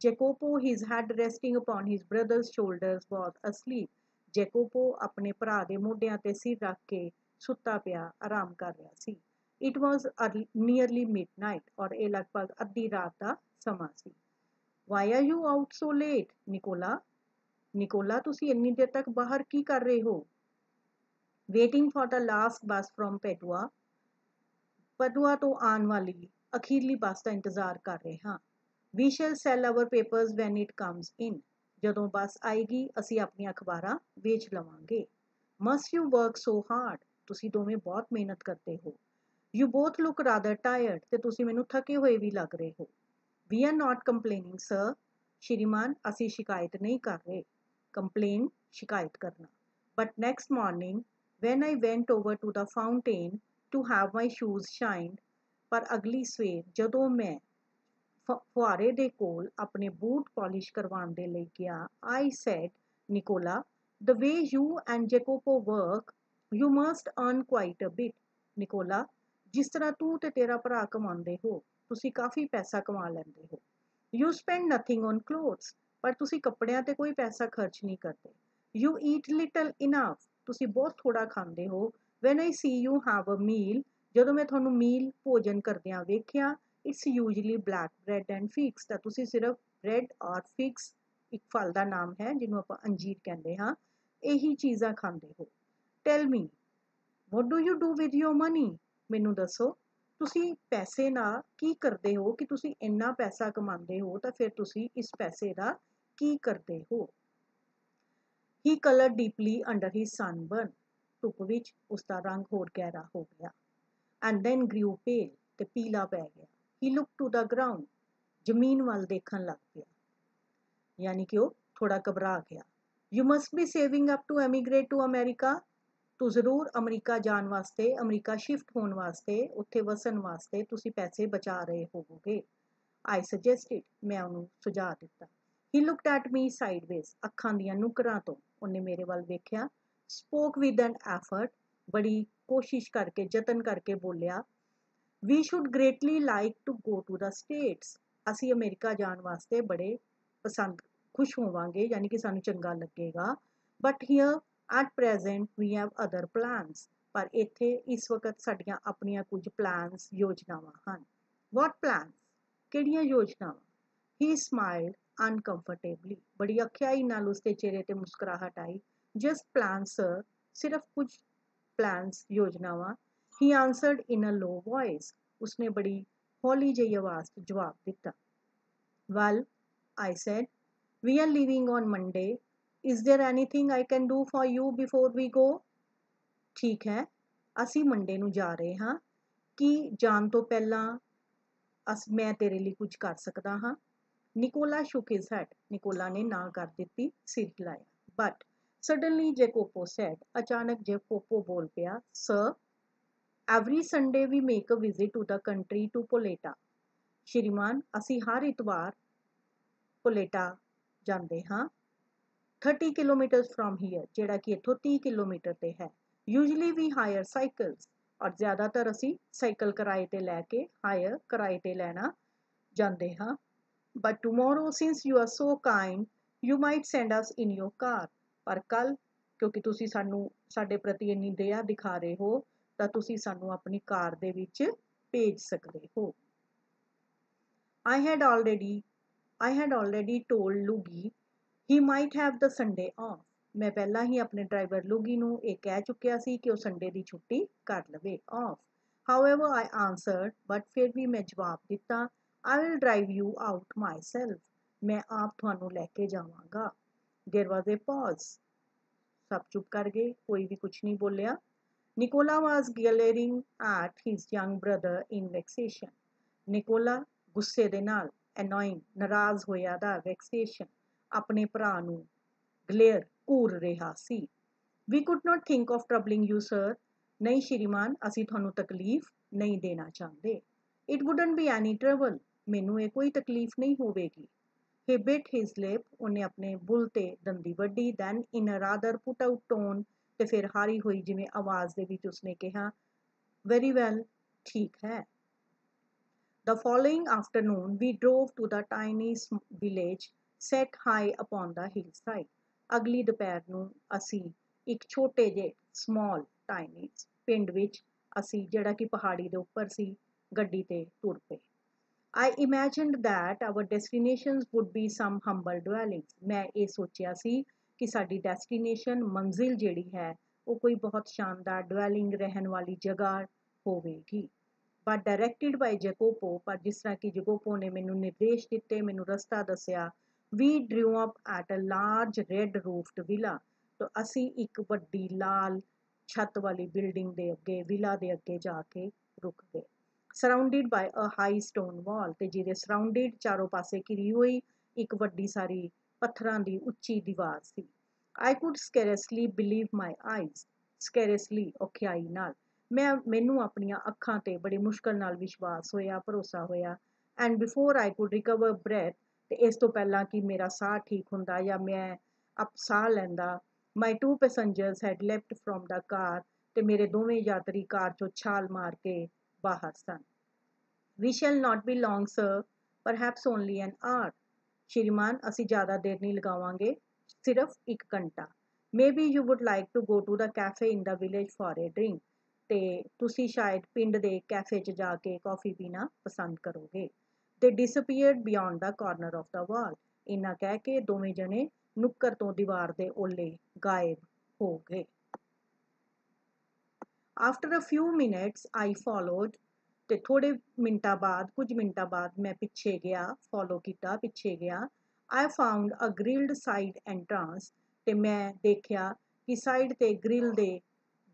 Jacopo, his head resting upon his brother's shoulders, was asleep, Jacopo ਆਪਣੇ ਭਰਾ ਦੇ ਮੋਢਿਆਂ ਤੇ ਸਿਰ ਰੱਖ ਕੇ ਸੁੱਤਾ ਪਿਆ ਆਰਾਮ ਕਰ ਰਿਹਾ ਸੀ। ਇਟ ਵਾਜ਼ ਨੀਅਰਲੀ ਮਿਡਨਾਈਟ, ਔਰ ਇਹ ਲਗਭਗ ਅੱਧੀ ਰਾਤ ਦਾ ਸਮਾਂ ਸੀ। Why are you out so late, Nicola, Nicola ਤੁਸੀਂ ਇੰਨੀ ਦੇਰ ਤੱਕ ਬਾਹਰ ਕੀ ਕਰ ਰਹੇ ਹੋ? Waiting for the last bus from Padua, Padua ਤੋਂ ਆਉਣ ਵਾਲੀ ਅਖੀਰਲੀ ਬੱਸ ਦਾ ਇੰਤਜ਼ਾਰ ਕਰ ਰਹੇ ਹਾਂ। We shall sell our papers when it comes in, ਜਦੋਂ ਬੱਸ ਆਏਗੀ ਅਸੀਂ ਆਪਣੀਆਂ ਅਖਬਾਰਾਂ ਵੇਚ ਲਵਾਂਗੇ। Must you work so hard, ਤੁਸੀਂ ਦੋਵੇਂ ਬਹੁਤ ਮਿਹਨਤ ਕਰਦੇ ਹੋ। You both look rather tired, ਤੇ ਤੁਸੀਂ ਮੈਨੂੰ ਥਕੇ ਹੋਏ ਵੀ ਲੱਗ ਰਹੇ ਹੋ। We are not complaining sir, ਸ਼੍ਰੀਮਾਨ ਅਸੀਂ ਸ਼ਿਕਾਇਤ ਨਹੀਂ ਕਰ ਰਹੇ। ਕੰਪਲੇਨ, ਸ਼ਿਕਾਇਤ ਕਰਨਾ। But next morning when I went over to the fountain to have my shoes ਸ਼ਾਈਨਡ, ਪਰ ਅਗਲੀ ਸਵੇਰ ਜਦੋਂ ਮੈਂ ਫੁਹਾਰੇ ਦੇ ਕੋਲ ਆਪਣੇ ਬੂਟ ਪਾਲਿਸ਼ ਕਰਵਾਉਣ ਦੇ ਲਈ ਗਿਆ, I said, Nicola, the way you and Jacopo work you must earn quite a bit, Nicola ਜਿਸ ਤਰ੍ਹਾਂ ਤੂੰ ਤੇ ਤੇਰਾ ਭਰਾ ਕਮਾਉਂਦੇ ਹੋ, ਤੁਸੀਂ ਕਾਫੀ ਪੈਸਾ ਕਮਾ ਲੈਂਦੇ ਹੋ। You spend nothing on clothes, ਪਰ ਤੁਸੀਂ ਕੱਪੜਿਆਂ ਤੇ ਕੋਈ ਪੈਸਾ ਖਰਚ ਨਹੀਂ ਕਰਦੇ। ਯੂ ਈਟ ਲਿਟਲ ਇਨਫ, ਤੁਸੀਂ ਬਹੁਤ ਥੋੜਾ ਖਾਂਦੇ ਹੋ। When I see you have a meal, ਜਦੋਂ ਮੈਂ ਤੁਹਾਨੂੰ ਮੀਲ ਭੋਜਨ ਕਰਦਿਆਂ ਵੇਖਿਆ, it's usually black bread and figs, ਤਾਂ ਤੁਸੀਂ ਸਿਰਫ ਬ੍ਰੈਡ ਔਰ ਫਿਗਸ ਇੱਕ ਫਲ ਦਾ ਨਾਮ ਹੈ ਜਿਹਨੂੰ ਆਪਾਂ ਅੰਜੀਰ ਕਹਿੰਦੇ ਹਾਂ, ਇਹੀ ਚੀਜ਼ਾਂ ਖਾਂਦੇ ਹੋ। ਟੈਲ ਮੀ what do you do with your money? ਮੈਨੂੰ ਦੱਸੋ ਤੁਸੀਂ ਪੈਸੇ ਨਾਲ ਕੀ ਕਰਦੇ ਹੋ, ਕਿ ਤੁਸੀਂ ਇੰਨਾ ਪੈਸਾ ਕਮਾਉਂਦੇ ਹੋ ਤਾਂ ਫਿਰ ਤੁਸੀਂ ਇਸ ਪੈਸੇ ਦਾ ਕੀ ਕਰਦੇ ਹੋ। He colored deeply under his sunburn. ਧੁੱਪ ਵਿੱਚ ਉਸਦਾ ਰੰਗ ਹੋਰ ਗਹਿਰਾ ਹੋ ਗਿਆ। And then grew pale, ਤੇ ਪੀਲਾ ਪੈ ਗਿਆ। He looked to the ground. ਜ਼ਮੀਨ ਵੱਲ ਦੇਖਣ ਲੱਗ ਪਿਆ, ਯਾਨੀ ਕਿ ਉਹ ਥੋੜਾ ਘਬਰਾ ਗਿਆ। You must be saving up to emigrate to America. ਤੂੰ ਜ਼ਰੂਰ ਅਮਰੀਕਾ ਜਾਣ ਵਾਸਤੇ, ਅਮਰੀਕਾ ਸ਼ਿਫਟ ਹੋਣ ਵਾਸਤੇ, ਉੱਥੇ ਵਸਣ ਵਾਸਤੇ ਤੁਸੀਂ ਪੈਸੇ ਬਚਾ ਰਹੇ ਹੋਵੋਗੇ। I suggested, ਮੈਂ ਉਹਨੂੰ ਸੁਝਾਅ ਦਿੱਤਾ। He looked at me sideways, ਅੱਖਾਂ ਦੀਆਂ ਨੁਕਰਾਂ ਤੋਂ ਉਹਨੇ ਮੇਰੇ ਵੱਲ ਵੇਖਿਆ। Spoke with an effort, ਬੜੀ ਕੋਸ਼ਿਸ਼ ਕਰਕੇ, ਯਤਨ ਕਰਕੇ ਬੋਲਿਆ। We should greatly like to go to the States. ਅਸੀਂ ਅਮਰੀਕਾ ਜਾਣ ਵਾਸਤੇ ਬੜੇ ਖੁਸ਼ ਹੋਵਾਂਗੇ, ਯਾਨੀ ਕਿ ਸਾਨੂੰ ਚੰਗਾ ਲੱਗੇਗਾ। But here at present we have other plans. ਪਰ ਇੱਥੇ ਇਸ ਵਕਤ ਸਾਡੀਆਂ ਆਪਣੀਆਂ ਕੁਝ ਪਲਾਨਸ, ਯੋਜਨਾਵਾਂ ਹਨ। What plans? ਕਿਹੜੀਆਂ ਯੋਜਨਾਵਾਂ? He smiled uncomfortably. ਬੜੀ ਅਖਿਆਈ ਨਾਲ ਉਸਦੇ ਚਿਹਰੇ ਤੇ ਮੁਸਕਰਾਹਟ ਆਈ। Just plans, sir. ਸਿਰਫ ਕੁਝ ਪਲਾਨਸ, ਯੋਜਨਾਵਾਂ। He answered in a low voice. ਉਸਨੇ ਬੜੀ ਹੌਲੀ ਜਿਹੀ ਆਵਾਜ਼ 'ਚ ਜਵਾਬ ਦਿੱਤਾ। Well, I said, we are leaving on Monday. Is there anything I can do for you before we go? ਠੀਕ ਹੈ, ਅਸੀਂ ਮੰਡੇ ਨੂੰ ਜਾ ਰਹੇ ਹਾਂ। ਕੀ ਜਾਣ ਤੋਂ ਪਹਿਲਾਂ ਮੈਂ ਤੇਰੇ ਲਈ ਕੁਝ ਕਰ ਸਕਦਾ ਹਾਂ? Nikola shook his head. Nikola ਨੇ ਨਾ ਕਰ ਦਿੱਤੀ, ਸਿਰ ਹਿਲਾਇਆ। But suddenly Jacopo said, ਅਚਾਨਕ ਜੈਕੋਪੋ ਬੋਲ ਪਿਆ, Sir, every Sunday we make a visit to the country to Poleta. ਸ਼੍ਰੀਮਾਨ, ਅਸੀਂ ਹਰ ਇਤਵਾਰ ਪੋਲੇਟਾ ਜਾਂਦੇ ਹਾਂ। 30 kilometers from here, ਜਿਹੜਾ ਕਿ ਇੱਥੋਂ 30 ਕਿਲੋਮੀਟਰ ਤੇ ਹੈ। Usually we hire cycles. ਔਰ ਜ਼ਿਆਦਾਤਰ ਅਸੀਂ ਸਾਈਕਲ ਕਿਰਾਏ ਤੇ ਲੈ ਕੇ, ਹਾਇਰ ਕਿਰਾਏ ਤੇ ਲੈਣਾ ਜਾਂਦੇ ਹਾਂ। But tomorrow, since you are so kind, you might send us in your car. ਪਰ ਕੱਲ, ਕਿਉਂਕਿ ਤੁਸੀਂ ਸਾਡੇ ਪ੍ਰਤੀ ਇੰਨੀ ਦਇਆ ਦਿਖਾ ਰਹੇ ਹੋ, ਤਾਂ ਤੁਸੀਂ ਸਾਨੂੰ ਆਪਣੀ ਕਾਰ ਦੇ ਵਿੱਚ ਭੇਜ ਸਕਦੇ ਹੋ। I had already told Luigi he might have the Sunday off. ਮੈਂ ਪਹਿਲਾਂ ਹੀ ਆਪਣੇ ਡਰਾਈਵਰ ਲੂਗੀ ਨੂੰ ਇਹ ਕਹਿ ਚੁੱਕਿਆ ਸੀ ਕਿ ਉਹ ਸੰਡੇ ਦੀ ਛੁੱਟੀ ਕਰ ਲਵੇ, off. However, I answered, but ਫਿਰ ਵੀ ਮੈਂ ਜਵਾਬ ਦਿੱਤਾ, I will drive you out myself. ਮੈਂ ਆਪ ਤੁਹਾਨੂੰ ਲੈ ਕੇ ਜਾਵਾਂਗਾ। There was a pause. ਸਭ ਚੁੱਪ ਕਰ ਗਏ, ਕੋਈ ਵੀ ਕੁਝ ਨਹੀਂ ਬੋਲਿਆ। Nicola was glaring at his young brother in vexation. Nikola ਗੁੱਸੇ ਦੇ ਨਾਲ, annoying, ਨਾਰਾਜ਼ ਹੋਇਆ ਦਾ, vexation, ਆਪਣੇ ਭਰਾ ਨੂੰ ਗਲੇਅਰ, ਘੂਰ ਰਿਹਾ ਸੀ। We could not think of troubling you, sir. ਨਹੀਂ ਸ਼੍ਰੀਮਾਨ, ਅਸੀਂ ਤੁਹਾਨੂੰ ਤਕਲੀਫ ਨਹੀਂ ਦੇਣਾ ਚਾਹੁੰਦੇ। It wouldn't be any trouble. ਮੈਨੂੰ ਇਹ ਕੋਈ ਤਕਲੀਫ ਨਹੀਂ ਹੋਵੇਗੀ। He bit his lip. ਉਹਨੇ ਆਪਣੇ ਬੁੱਲ ਤੇ ਦੰਦੀ ਵੱਢੀ। Then in a rather put out tone, ਤੇ ਫਿਰ ਹਾਰੀ ਹੋਈ ਜਿਵੇਂ ਆਵਾਜ਼ ਦੇ ਵਿੱਚ ਉਸਨੇ ਕਿਹਾ, Very well, ਠੀਕ ਹੈ। The following afternoon, we drove to the tiny village set high upon the hillside. ਅਗਲੀ ਦੁਪਹਿਰ ਨੂੰ ਅਸੀਂ ਇੱਕ ਛੋਟੇ ਜਿਹੇ small tiny ਪਿੰਡ ਵਿੱਚ ਅਸੀਂ, ਜਿਹੜਾ ਕਿ ਪਹਾੜੀ ਦੇ ਉੱਪਰ ਸੀ, ਗੱਡੀ ਤੇ ਤੁਰ ਪਏ। I imagined that our destinations would be some humble dwellings. ਮੈਂ ਇਹ ਸੋਚਿਆ ਸੀ ਕਿ ਸਾਡੀ ਡੈਸਟੀਨੇਸ਼ਨ, ਮੰਜ਼ਿਲ ਜਿਹੜੀ ਹੈ, ਉਹ ਕੋਈ ਬਹੁਤ ਸ਼ਾਨਦਾਰ ਡਵੈਲਿੰਗ, ਰਹਿਣ ਵਾਲੀ ਜਗ੍ਹਾ ਹੋਵੇਗੀ। But directed by Jacopo, ਪਰ ਜਿਸ ਤਰ੍ਹਾਂ ਕਿ ਜੈਕੋਪੋ ਨੇ ਮੈਨੂੰ ਨਿਰਦੇਸ਼ ਦਿੱਤੇ, ਮੈਨੂੰ ਰਸਤਾ ਦੱਸਿਆ, we drew up at a large red roofed villa. ਤਾਂ ਅਸੀਂ ਇੱਕ ਵੱਡੀ ਲਾਲ ਛੱਤ ਵਾਲੀ ਬਿਲਡਿੰਗ ਦੇ ਅੱਗੇ, ਵਿਲਾ ਦੇ ਅੱਗੇ ਜਾ ਕੇ ਰੁਕ ਗਏ। Surrounded by a high stone wall, ਤੇ ਜਿਹਦੇ surrounded, ਚਾਰੋਂ ਪਾਸੇ ਘਿਰੀ ਹੋਈ ਇੱਕ ਵੱਡੀ ਸਾਰੀ ਪੱਥਰਾਂ ਦੀ ਉੱਚੀ ਦੀਵਾਰ ਸੀ। I could scarcely believe my eyes. Scarcely, ਔਖਿਆਈ ਨਾਲ। ਮੈਨੂੰ ਆਪਣੀਆਂ ਅੱਖਾਂ ਤੇ ਬੜੀ ਮੁਸ਼ਕਲ ਨਾਲ ਵਿਸ਼ਵਾਸ ਹੋਇਆ, ਭਰੋਸਾ ਹੋਇਆ। And before I could recover breath, ਤੇ ਇਸ ਤੋਂ ਪਹਿਲਾਂ ਕਿ ਮੇਰਾ ਸਾਹ ਠੀਕ ਹੁੰਦਾ ਜਾਂ ਮੈਂ ਸਾਹ ਲੈਂਦਾ, my two passengers had leapt from the car, ਤੇ ਮੇਰੇ ਦੋਵੇਂ ਯਾਤਰੀ ਕਾਰ ਚੋਂ ਛਾਲ ਮਾਰ ਕੇ ਬਾਹਰ ਸਨ। We shall not be long, sir. Perhaps only an hour. ਸ਼੍ਰੀਮਾਨ, ਅਸੀਂ ਜ਼ਿਆਦਾ ਦੇਰ ਨਹੀਂ ਲਗਾਵਾਂਗੇ, ਸਿਰਫ 1 ਘੰਟਾ। Maybe you would like to go to the cafe in the village for a drink. ਤੇ ਤੁਸੀਂ ਸ਼ਾਇਦ ਪਿੰਡ ਦੇ ਕੈਫੇ 'ਚ ਜਾ ਕੇ ਕੌਫੀ ਪੀਣਾ ਪਸੰਦ ਕਰੋਗੇ। They disappeared beyond the corner of the wall. इन्ना कह के दोवें जने नुक्कर तो दीवार दे ओले गायब हो गए। After a few minutes I followed, ते थोड़े मिनटां बाद कुछ मिनटां बाद मैं पिछे गया, फॉलो किया, पिछे गया। I found a grilled side entrance, ते मैं देखिया कि साइड ते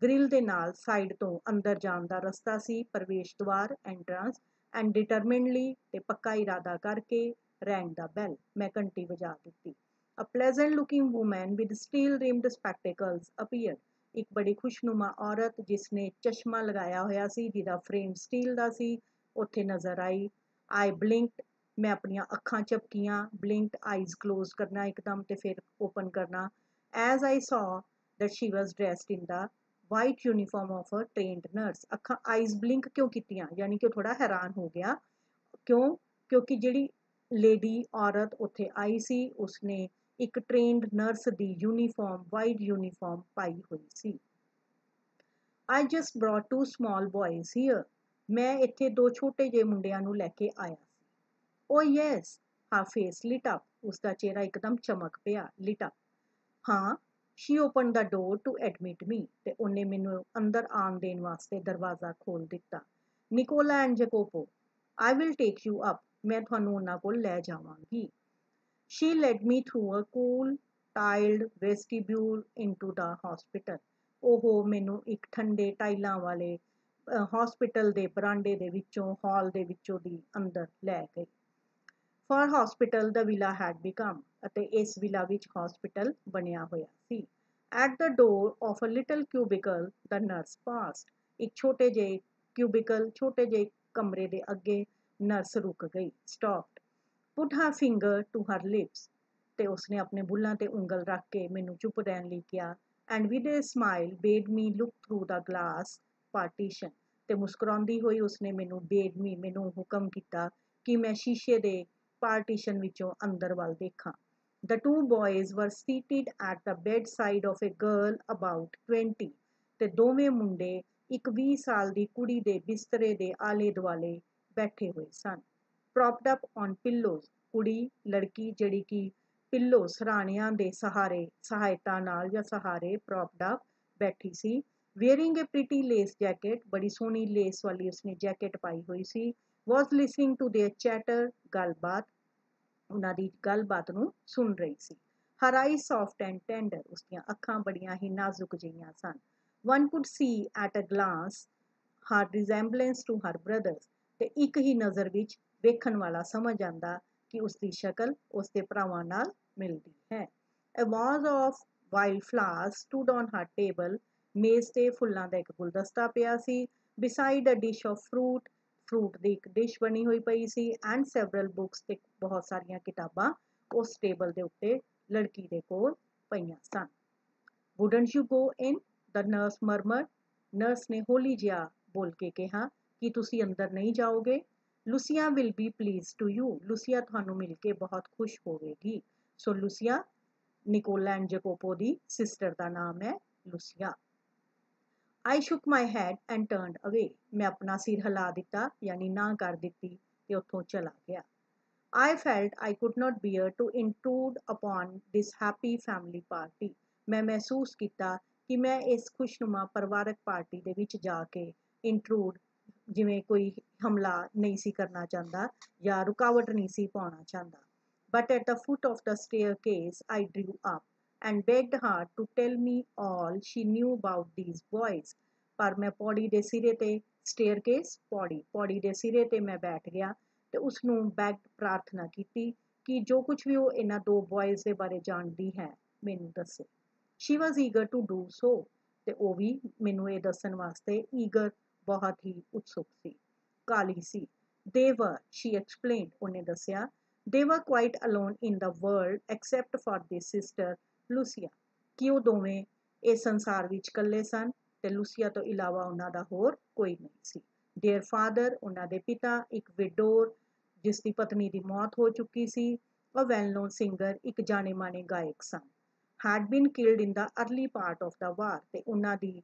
ग्रिल दे नाल साइड तो अंदर जाण दा रस्ता सी, प्रवेश द्वार एंट्रांस। एंड डिटरमिनडली ते पक्का इरादा करके रैंग द बेल, मैं घंटी बजा दित्ती। A pleasant looking woman with steel rimmed spectacles appeared, एक बड़ी खुशनुमा औरत जिसने चश्मा लगाया होया सी, जिहदा फ्रेम स्टील दा सी, उत्थे नज़र आई। आई ब्लिंक्ड, मैं अपनियां अखां झपकियां, ब्लिंक्ड आईज क्लोज करना एकदम ते फिर ओपन करना। As I saw that she was dressed in the white uniform of a trained nurse, अखां आईज ब्लिंक क्यों कीतियां, यानी कि थोड़ा हैरान हो गया। क्यों? क्योंकि जिहड़ी लेडी औरत उत्थे आई सी उसने एक ट्रेंड नर्स दी यूनीफॉर्म, वाइट यूनीफॉर्म पाई हुई सी। I just brought 2 small boys here, मैं इत्थे 2 छोटे ਜਿਹੇ ਮੁੰਡਿਆਂ ਨੂੰ ਲੈ ਕੇ ਆਇਆ ਸੀ। Oh yes, her face lit up, ਉਸਦਾ ਚਿਹਰਾ ਇੱਕਦਮ ਚਮਕ ਪਿਆ, ਲਿਟ ਅਪ। ਹਾਂ, she open the door to admit me, ਤੇ ਉਹਨੇ ਮੈਨੂੰ ਅੰਦਰ ਆਉਣ ਦੇਣ ਵਾਸਤੇ ਦਰਵਾਜ਼ਾ ਖੋਲ ਦਿੱਤਾ। Nicola and Jacopo, I will take you up, ਮੈਂ ਤੁਹਾਨੂੰ ਉਹਨਾਂ ਕੋਲ ਲੈ ਜਾਵਾਂਗੀ। She led me through a cool, tiled vestibule into the hospital. ਉਹ ਮੈਨੂੰ ਇੱਕ ਠੰਡੇ ਟਾਈਲਾਂ ਵਾਲੇ ਹਸਪੀਟਲ ਦੇ ਬਰਾਂਡੇ ਦੇ ਵਿੱਚੋਂ, ਹਾਲ ਦੇ ਵਿੱਚੋਂ ਦੀ ਅੰਦਰ ਲੈ ਗਈ। For hospital the villa had become, ਅਤੇ ਇਸ ਵਿਲਾ ਵਿੱਚ ਹਸਪੀਟਲ ਬਣਿਆ ਹੋਇਆ ਸੀ। At the door of a little cubicle the nurse passed. ਇੱਕ ਛੋਟੇ ਜਿਹੇ cubicle, ਛੋਟੇ ਜਿਹੇ ਕਮਰੇ ਦੇ ਅੱਗੇ ਨਰਸ ਰੁਕ ਗਈ, stopped. Put her finger to her lips, ਤੇ ਉਸਨੇ ਆਪਣੇ ਬੁੱਲਾਂ ਤੇ ਉਂਗਲ ਰੱਖ ਕੇ ਮੈਨੂੰ ਚੁੱਪ ਰਹਿਣ ਲਈ ਕਿਹਾ। And with a smile bade me look through the glass partition, ਤੇ ਮੁਸਕਰਾਉਂਦੀ ਹੋਈ ਉਸਨੇ ਮੈਨੂੰ ਹੁਕਮ ਕੀਤਾ ਕਿ ਮੈਂ ਸ਼ੀਸ਼ੇ ਦੇ ਪਾਰਟੀਸ਼ਨ ਵਿੱਚੋਂ ਅੰਦਰ ਵੱਲ ਦੇਖਾਂ। The 2 boys were seated at the bedside of a girl about 20, ਤੇ ਦੋਵੇਂ ਮੁੰਡੇ ਇੱਕ 20 ਸਾਲ ਦੀ ਕੁੜੀ ਦੇ ਬਿਸਤਰੇ ਦੇ ਆਲੇ ਦੁਆਲੇ ਬੈਠੇ ਹੋਏ ਸਨ। propped up on pillows, ਕੁੜੀ ਲੜਕੀ ਜਿਹੜੀ ਕਿ ਪਿੱਲੋ ਸਰਾਣਿਆਂ ਦੇ ਸਹਾਇਤਾ ਨਾਲ ਜਾਂ ਸਹਾਰੇ propped up ਬੈਠੀ ਸੀ। wearing a pretty lace jacket, ਬੜੀ ਸੋਹਣੀ ਲੇਸ ਵਾਲੀ ਉਸਨੇ ਜੈਕਟ ਪਾਈ ਹੋਈ ਸੀ। was listening to their chatter, ਗੱਲਬਾਤ, ਉਹਨਾਂ ਦੀ ਗੱਲਬਾਤ ਨੂੰ ਸੁਣ ਰਹੀ ਸੀ। her eyes soft and tender, ਉਸਦੀਆਂ ਅੱਖਾਂ ਬੜੀਆਂ ਹੀ ਨਾਜ਼ੁਕ ਜਿਹੀਆਂ ਸਨ। one could see at a glance her resemblance to her brothers, ਤੇ ਇੱਕ ਹੀ ਨਜ਼ਰ ਵਿੱਚ ਵੇਖਣ ਵਾਲਾ ਸਮਝ ਆਂਦਾ ਕਿ ਉਸਦੀ ਸ਼ਕਲ ਉਸਦੇ ਭਰਾਵਾਂ ਨਾਲ ਮਿਲਦੀ ਹੈ। A vase of wild flowers stood on her table, ਮੇਜ਼ ਤੇ ਫੁੱਲਾਂ ਦਾ ਇੱਕ ਗੁਲਦਸਤਾ ਪਿਆ ਸੀ। beside a dish of fruit, fruit ਦੀ ਇੱਕ ਡਿਸ਼ ਬਣੀ ਹੋਈ ਪਈ ਸੀ। and several books, ਤੇ ਬਹੁਤ ਸਾਰੀਆਂ ਕਿਤਾਬਾਂ ਉਸ ਟੇਬਲ ਦੇ ਉੱਤੇ ਲੜਕੀ ਦੇ ਕੋਲ ਪਈਆਂ ਸਨ। wouldn't you go in, the nurse murmured, nurse ਨੇ ਹੌਲੀ ਜਿਹਾ ਬੋਲ ਕੇ ਕਿਹਾ ਕਿ ਤੁਸੀਂ ਅੰਦਰ ਨਹੀਂ ਜਾਓਗੇ। Lucia will be pleased to you, Lucia ਤੁਹਾਨੂੰ ਮਿਲ ਕੇ ਬਹੁਤ ਖੁਸ਼ ਹੋਵੇਗੀ। So Lucia Nicola and Jacopo ਦੀ ਸਿਸਟਰ ਦਾ ਨਾਮ ਹੈ Lucia. I shook my head and turned away, ਮੈਂ ਆਪਣਾ ਸਿਰ ਹਿਲਾ ਦਿੱਤਾ ਯਾਨੀ ਨਾ ਕਰ ਦਿੱਤੀ ਤੇ ਉੱਥੋਂ ਚਲਾ ਗਿਆ। I felt I could not bear to intrude upon this happy family party, ਮੈਂ ਮਹਿਸੂਸ ਕੀਤਾ ਕਿ ਮੈਂ ਇਸ ਖੁਸ਼ਨੁਮਾ ਪਰਿਵਾਰਕ ਪਾਰਟੀ ਦੇ ਵਿੱਚ ਜਾ ਕੇ ਇੰਟਰੂਡ, ਜਿਵੇਂ ਕੋਈ ਹਮਲਾ ਨਹੀਂ ਸੀ ਕਰਨਾ ਚਾਹੁੰਦਾ ਜਾਂ ਰੁਕਾਵਟ ਨਹੀਂ ਸੀ ਪਾਉਣਾ ਚਾਹੁੰਦਾ। But at the foot of the staircase I drew up and begged her to tell me all she knew about these boys. ਪਰ ਮੈਂ ਪੌੜੀ ਦੇ ਸਿਰੇ ਤੇ staircase, ਪੌੜੀ ਦੇ ਸਿਰੇ ਤੇ ਮੈਂ ਬੈਠ ਗਿਆ ਤੇ ਉਸਨੂੰ begged, ਪ੍ਰਾਰਥਨਾ ਕੀਤੀ ਕਿ ਜੋ ਕੁਝ ਵੀ ਉਹ ਇਹਨਾਂ 2 boys ਦੇ ਬਾਰੇ ਜਾਣਦੀ ਹੈ ਮੈਨੂੰ ਦੱਸੇ। She was eager to do so, ਤੇ ਉਹ ਵੀ ਮੈਨੂੰ ਇਹ ਦੱਸਣ ਵਾਸਤੇ eager, ਬਹੁਤ ਹੀ ਉਤਸੁਕ ਸੀ, ਕਾਲੀ ਸੀ। They were, she explained, ਉਹਨੇ ਦੱਸਿਆ, they were quite alone in the world except for this sister Lucia, ਕਿ ਉਹ ਦੋਵੇਂ ਇਸ ਸੰਸਾਰ ਵਿੱਚ ਇਕੱਲੇ ਸਨ ਤੇ ਲੂਸੀਆ ਤੋਂ ਇਲਾਵਾ ਉਹਨਾਂ ਦਾ ਹੋਰ ਕੋਈ ਨਹੀਂ ਸੀ। Their father, ਉਹਨਾਂ ਦੇ ਪਿਤਾ, ਇੱਕ widower ਜਿਸ ਦੀ ਪਤਨੀ ਦੀ ਮੌਤ ਹੋ ਚੁੱਕੀ ਸੀ, a well-known singer, ਇੱਕ ਜਾਣੇ ਮਾਣੇ ਗਾਇਕ ਸਨ, had been killed in the early part of the war, ਤੇ ਉਹਨਾਂ ਦੀ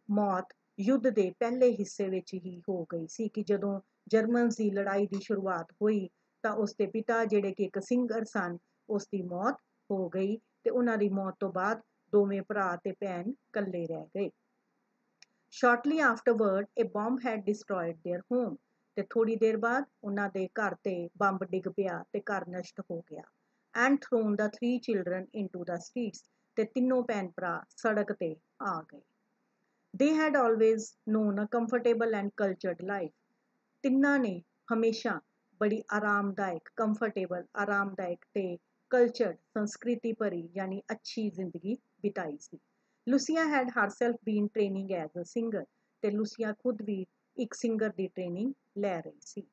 ਮੌਤ ਯੁੱਧ ਦੇ ਪਹਿਲੇ ਹਿੱਸੇ ਵਿੱਚ ਹੀ ਹੋ ਗਈ ਸੀ ਕਿ ਜਦੋਂ ਜਰਮਨਸ ਦੀ ਲੜਾਈ ਦੀ ਸ਼ੁਰੂਆਤ ਹੋਈ ਤਾਂ ਉਸਦੇ ਪਿਤਾ ਜਿਹੜੇ ਕਿ ਇੱਕ ਸਿੰਗਰ ਸਨ, ਉਸ ਦੀ ਮੌਤ ਹੋ ਗਈ ਤੇ ਉਹਨਾਂ ਦੀ ਮੌਤ ਤੋਂ ਬਾਅਦ ਦੋਵੇਂ ਭਰਾ ਤੇ ਭੈਣ ਇਕੱਲੇ ਰਹਿ ਗਏ। Shortly afterward, a bomb had destroyed their home. ਤੇ ਥੋੜੀ ਦੇਰ ਬਾਅਦ ਉਹਨਾਂ ਦੇ ਘਰ ਤੇ ਬੰਬ ਡਿੱਗ ਪਿਆ ਤੇ ਘਰ ਨਸ਼ਟ ਹੋ ਗਿਆ। And thrown the three children into the streets. ਤੇ ਤਿੰਨੋਂ ਭੈਣ ਭਰਾ ਸੜਕ ਤੇ ਆ ਗਏ। They had always known a comfortable and cultured life. ਤਿੰਨਾਂ ਨੇ ਹਮੇਸ਼ਾ ਬੜੀ ਆਰਾਮਦਾਇਕ, ਕੰਫਰਟੇਬਲ, ਆਰਾਮਦਾਇਕ ਤੇ ਕਲਚਰਡ, ਸੰਸਕ੍ਰਿਤੀ ਭਰੀ ਯਾਨੀ ਅੱਛੀ ਜ਼ਿੰਦਗੀ ਬਿਤਾਈ ਸੀ। Lucia had herself been training as a singer. ਤੇ ਲੂਸੀਆ ਖੁਦ ਵੀ ਇੱਕ ਸਿੰਗਰ ਦੀ ਟ੍ਰੇਨਿੰਗ ਲੈ ਰਹੀ ਸੀ।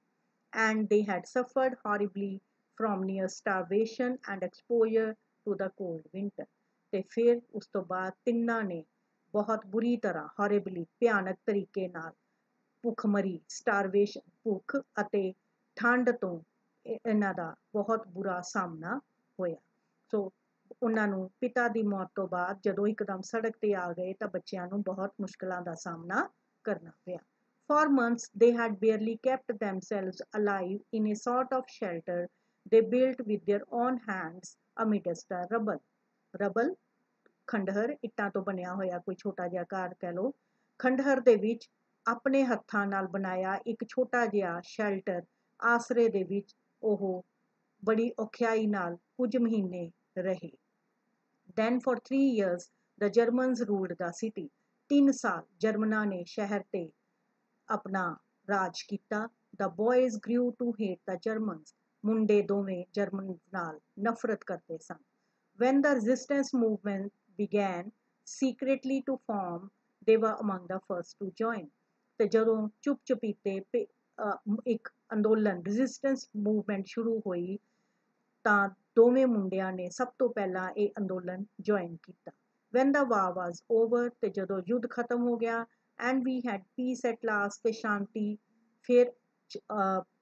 And they had suffered horribly from near starvation and exposure to the cold winter. ਤੇ ਫਿਰ ਉਸ ਤੋਂ ਬਾਅਦ ਤਿੰਨਾਂ ਨੇ ਬਹੁਤ ਬੁਰੀ ਤਰ੍ਹਾਂ horribly ਭਿਆਨਕ ਤਰੀਕੇ ਨਾਲ ਭੁੱਖਮਰੀ, ਸਟਾਰਵੇਸ਼ਨ, ਭੁੱਖ ਅਤੇ ਠੰਡ ਤੋਂ ਇਹਨਾਂ ਦਾ ਬਹੁਤ ਬੁਰਾ ਸਾਹਮਣਾ ਹੋਇਆ। ਸੋ ਉਹਨਾਂ ਨੂੰ ਪਿਤਾ ਦੀ ਮੌਤ ਤੋਂ ਬਾਅਦ ਜਦੋਂ ਇੱਕਦਮ ਸੜਕ ਤੇ ਆ ਗਏ ਤਾਂ ਬੱਚਿਆਂ ਨੂੰ ਬਹੁਤ ਮੁਸ਼ਕਲਾਂ ਦਾ ਸਾਹਮਣਾ ਕਰਨਾ ਪਿਆ। For months they had barely kept themselves alive in a sort of shelter they built with their own hands amidst the rubble. Rubble ਖੰਡਹਰ, ਇੱਟਾਂ ਤੋਂ ਬਣਿਆ ਹੋਇਆ ਕੋਈ ਛੋਟਾ ਜਿਹਾ ਘਰ ਕਹਿ ਲਓ। ਖੰਡਹਰ ਦੇ ਵਿੱਚ ਆਪਣੇ ਹੱਥਾਂ ਨਾਲ ਬਣਾਇਆ ਇੱਕ ਛੋਟਾ ਜਿਹਾ ਸ਼ੈਲਟਰ, ਆਸਰੇ ਦੇ ਵਿੱਚ ਉਹ ਬੜੀ ਔਖਿਆਈ ਨਾਲ ਕੁਝ ਮਹੀਨੇ ਰਹੇ। Then for 3 years the Germans ruled the city. 3 ਸਾਲ ਜਰਮਨਾਂ ਨੇ ਸ਼ਹਿਰ ਤੇ ਆਪਣਾ ਰਾਜ ਕੀਤਾ। The boys grew to hate the Germans. ਮੁੰਡੇ ਦੋਵੇਂ ਜਰਮਨ ਨਾਲ ਨਫ਼ਰਤ ਕਰਦੇ ਸਨ। When the resistance movement began secretly to form, they were among the first to join. ਤੇ ਜਦੋਂ ਚੁੱਪ-ਚੁਪੀਤੇ ਇੱਕ ਅੰਦੋਲਨ resistance movement ਸ਼ੁਰੂ ਹੋਈ ਤਾਂ ਦੋਵੇਂ ਮੁੰਡਿਆਂ ਨੇ ਸਭ ਤੋਂ ਪਹਿਲਾਂ ਇਹ ਅੰਦੋਲਨ ਜੁਆਇਨ ਕੀਤਾ। When the war was over, ਤੇ ਜਦੋਂ ਯੁੱਧ ਖਤਮ ਹੋ ਗਿਆ and we had peace at last, ਤੇ ਸ਼ਾਂਤੀ ਫਿਰ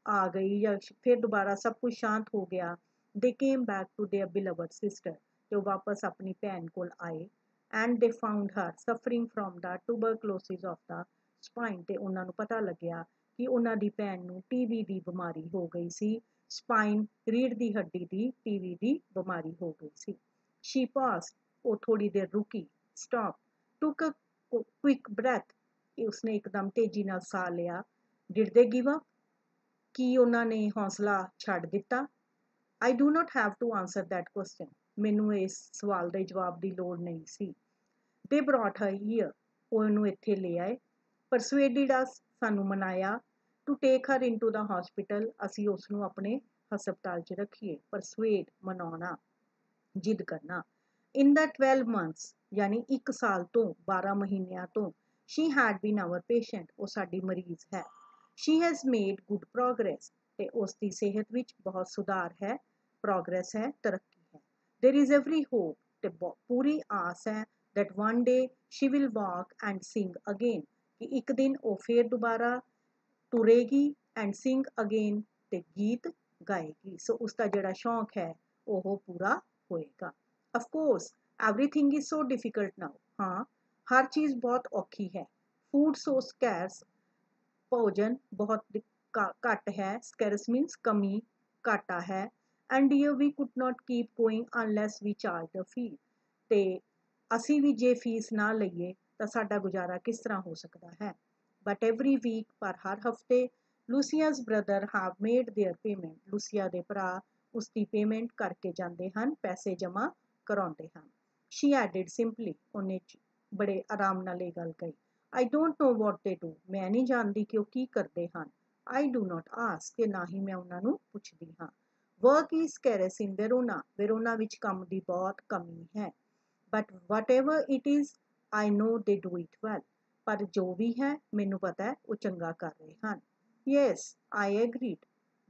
ਆ ਗਈ ਜਾਂ ਫਿਰ ਦੁਬਾਰਾ ਸਭ ਕੁਝ ਸ਼ਾਂਤ ਹੋ ਗਿਆ। They came back to their beloved sister. ਤੇ ਉਹ ਵਾਪਸ ਆਪਣੀ ਭੈਣ ਕੋਲ ਆਏ। And they found her suffering from the tuberculosis of the spine. ਤੇ ਉਹਨਾਂ ਨੂੰ ਪਤਾ ਲੱਗਿਆ ਕਿ ਉਹਨਾਂ ਦੀ ਭੈਣ ਨੂੰ ਟੀਵੀ ਦੀ ਬਿਮਾਰੀ ਹੋ ਗਈ ਸੀ। ਸਪਾਈਨ, ਰੀੜ੍ਹ ਦੀ ਹੱਡੀ ਦੀ ਟੀਵੀ ਦੀ ਬਿਮਾਰੀ ਹੋ ਗਈ ਸੀ। She paused. ਉਹ ਥੋੜੀ ਦੇਰ ਰੁਕੀ। Stop. Took a quick breath. ਉਸਨੇ ਇੱਕਦਮ ਤੇਜ਼ੀ ਨਾਲ ਸਾਹ ਲਿਆ। Did they give up? ਕੀ ਉਹਨਾਂ ਨੇ ਹੌਸਲਾ ਛੱਡ ਦਿੱਤਾ? I do not have to answer that question. ਮੈਨੂੰ ਇਸ ਸਵਾਲ ਦੇ ਜਵਾਬ ਦੀ ਲੋੜ ਨਹੀਂ ਸੀ। They brought her here. ਉਹ ਇਹਨੂੰ ਇੱਥੇ ਲੈ ਆਏ। Persuaded us. ਸਾਨੂੰ ਮਨਾਇਆ। To take her into the hospital. ਅਸੀਂ ਉਸ ਨੂੰ ਆਪਣੇ ਹਸਪਤਾਲ 'ਚ ਰੱਖੀਏ। Persuade ਮਨਾਉਣਾ, ਜਿੱਦ ਕਰਨਾ। In the 12 months ਯਾਨੀ 1 ਸਾਲ ਤੋਂ 12 ਮਹੀਨਿਆਂ ਤੋਂ she had been our patient. ਉਹ ਸਾਡੀ ਮਰੀਜ਼ ਹੈ। She has made good progress. ਤੇ ਉਸ ਦੀ ਸਿਹਤ ਵਿੱਚ ਬਹੁਤ ਸੁਧਾਰ ਹੈ, ਪ੍ਰੋਗਰੈਸ ਹੈ, ਤਰੱਕੀ ਹੈ। There is every hope. ਤੇ ਪੂਰੀ ਆਸ ਹੈ that one day she will walk and sing again. ਕਿ ਇੱਕ ਦਿਨ ਉਹ ਫਿਰ ਦੁਬਾਰਾ ਤੁਰੇਗੀ and sing again ਤੇ ਗੀਤ ਗਾਏਗੀ। ਸੋ ਉਸਦਾ ਜਿਹੜਾ ਸ਼ੌਂਕ ਹੈ ਉਹ ਪੂਰਾ ਹੋਏਗਾ। Of course, everything is so difficult now. ਹਾਂ, ਹਰ ਚੀਜ਼ ਬਹੁਤ ਔਖੀ ਹੈ। Food so scarce. ਭੋਜਨ ਬਹੁਤ ਘੱਟ ਹੈ। Scarce means ਕਮੀ, ਘਾਟਾ ਹੈ। And here we could not keep going unless we charged a fee. ਤੇ ਅਸੀਂ ਵੀ ਜੇ ਫੀਸ ਨਾ ਲਈਏ ਤਾਂ ਸਾਡਾ ਗੁਜ਼ਾਰਾ ਕਿਸ ਤਰ੍ਹਾਂ ਹੋ ਸਕਦਾ ਹੈ। But every week, ਪਰ ਹਰ ਹਫ਼ਤੇ Lucia's brother have made their payment. Lucia ਦੇ ਭਰਾ ਉਸ ਦੀ ਪੇਮੈਂਟ ਕਰਕੇ ਜਾਂਦੇ ਹਨ, ਪੈਸੇ ਜਮ੍ਹਾਂ ਕਰਾਉਂਦੇ ਹਨ। She added simply. ਉਹਨੇ ਬੜੇ ਆਰਾਮ ਨਾਲ ਇਹ ਗੱਲ ਕਹੀ। I don't know what they do. ਮੈਂ ਨਹੀਂ ਜਾਣਦੀ ਕਿ ਉਹ ਕੀ ਕਰਦੇ ਹਨ। I do not ask. ਤੇ ਨਾ ਹੀ ਮੈਂ ਉਹਨਾਂ ਨੂੰ ਪੁੱਛਦੀ ਹਾਂ। Work is scarce in Verona. Verona ਵਿੱਚ ਕੰਮ ਦੀ ਬਹੁਤ ਕਮੀ ਹੈ। But whatever it is, I know they do it well. ਪਰ ਜੋ ਵੀ ਹੈ ਮੈਨੂੰ ਪਤਾ ਹੈ ਉਹ ਚੰਗਾ ਕਰ ਰਹੇ ਹਨ। Yes, I agreed.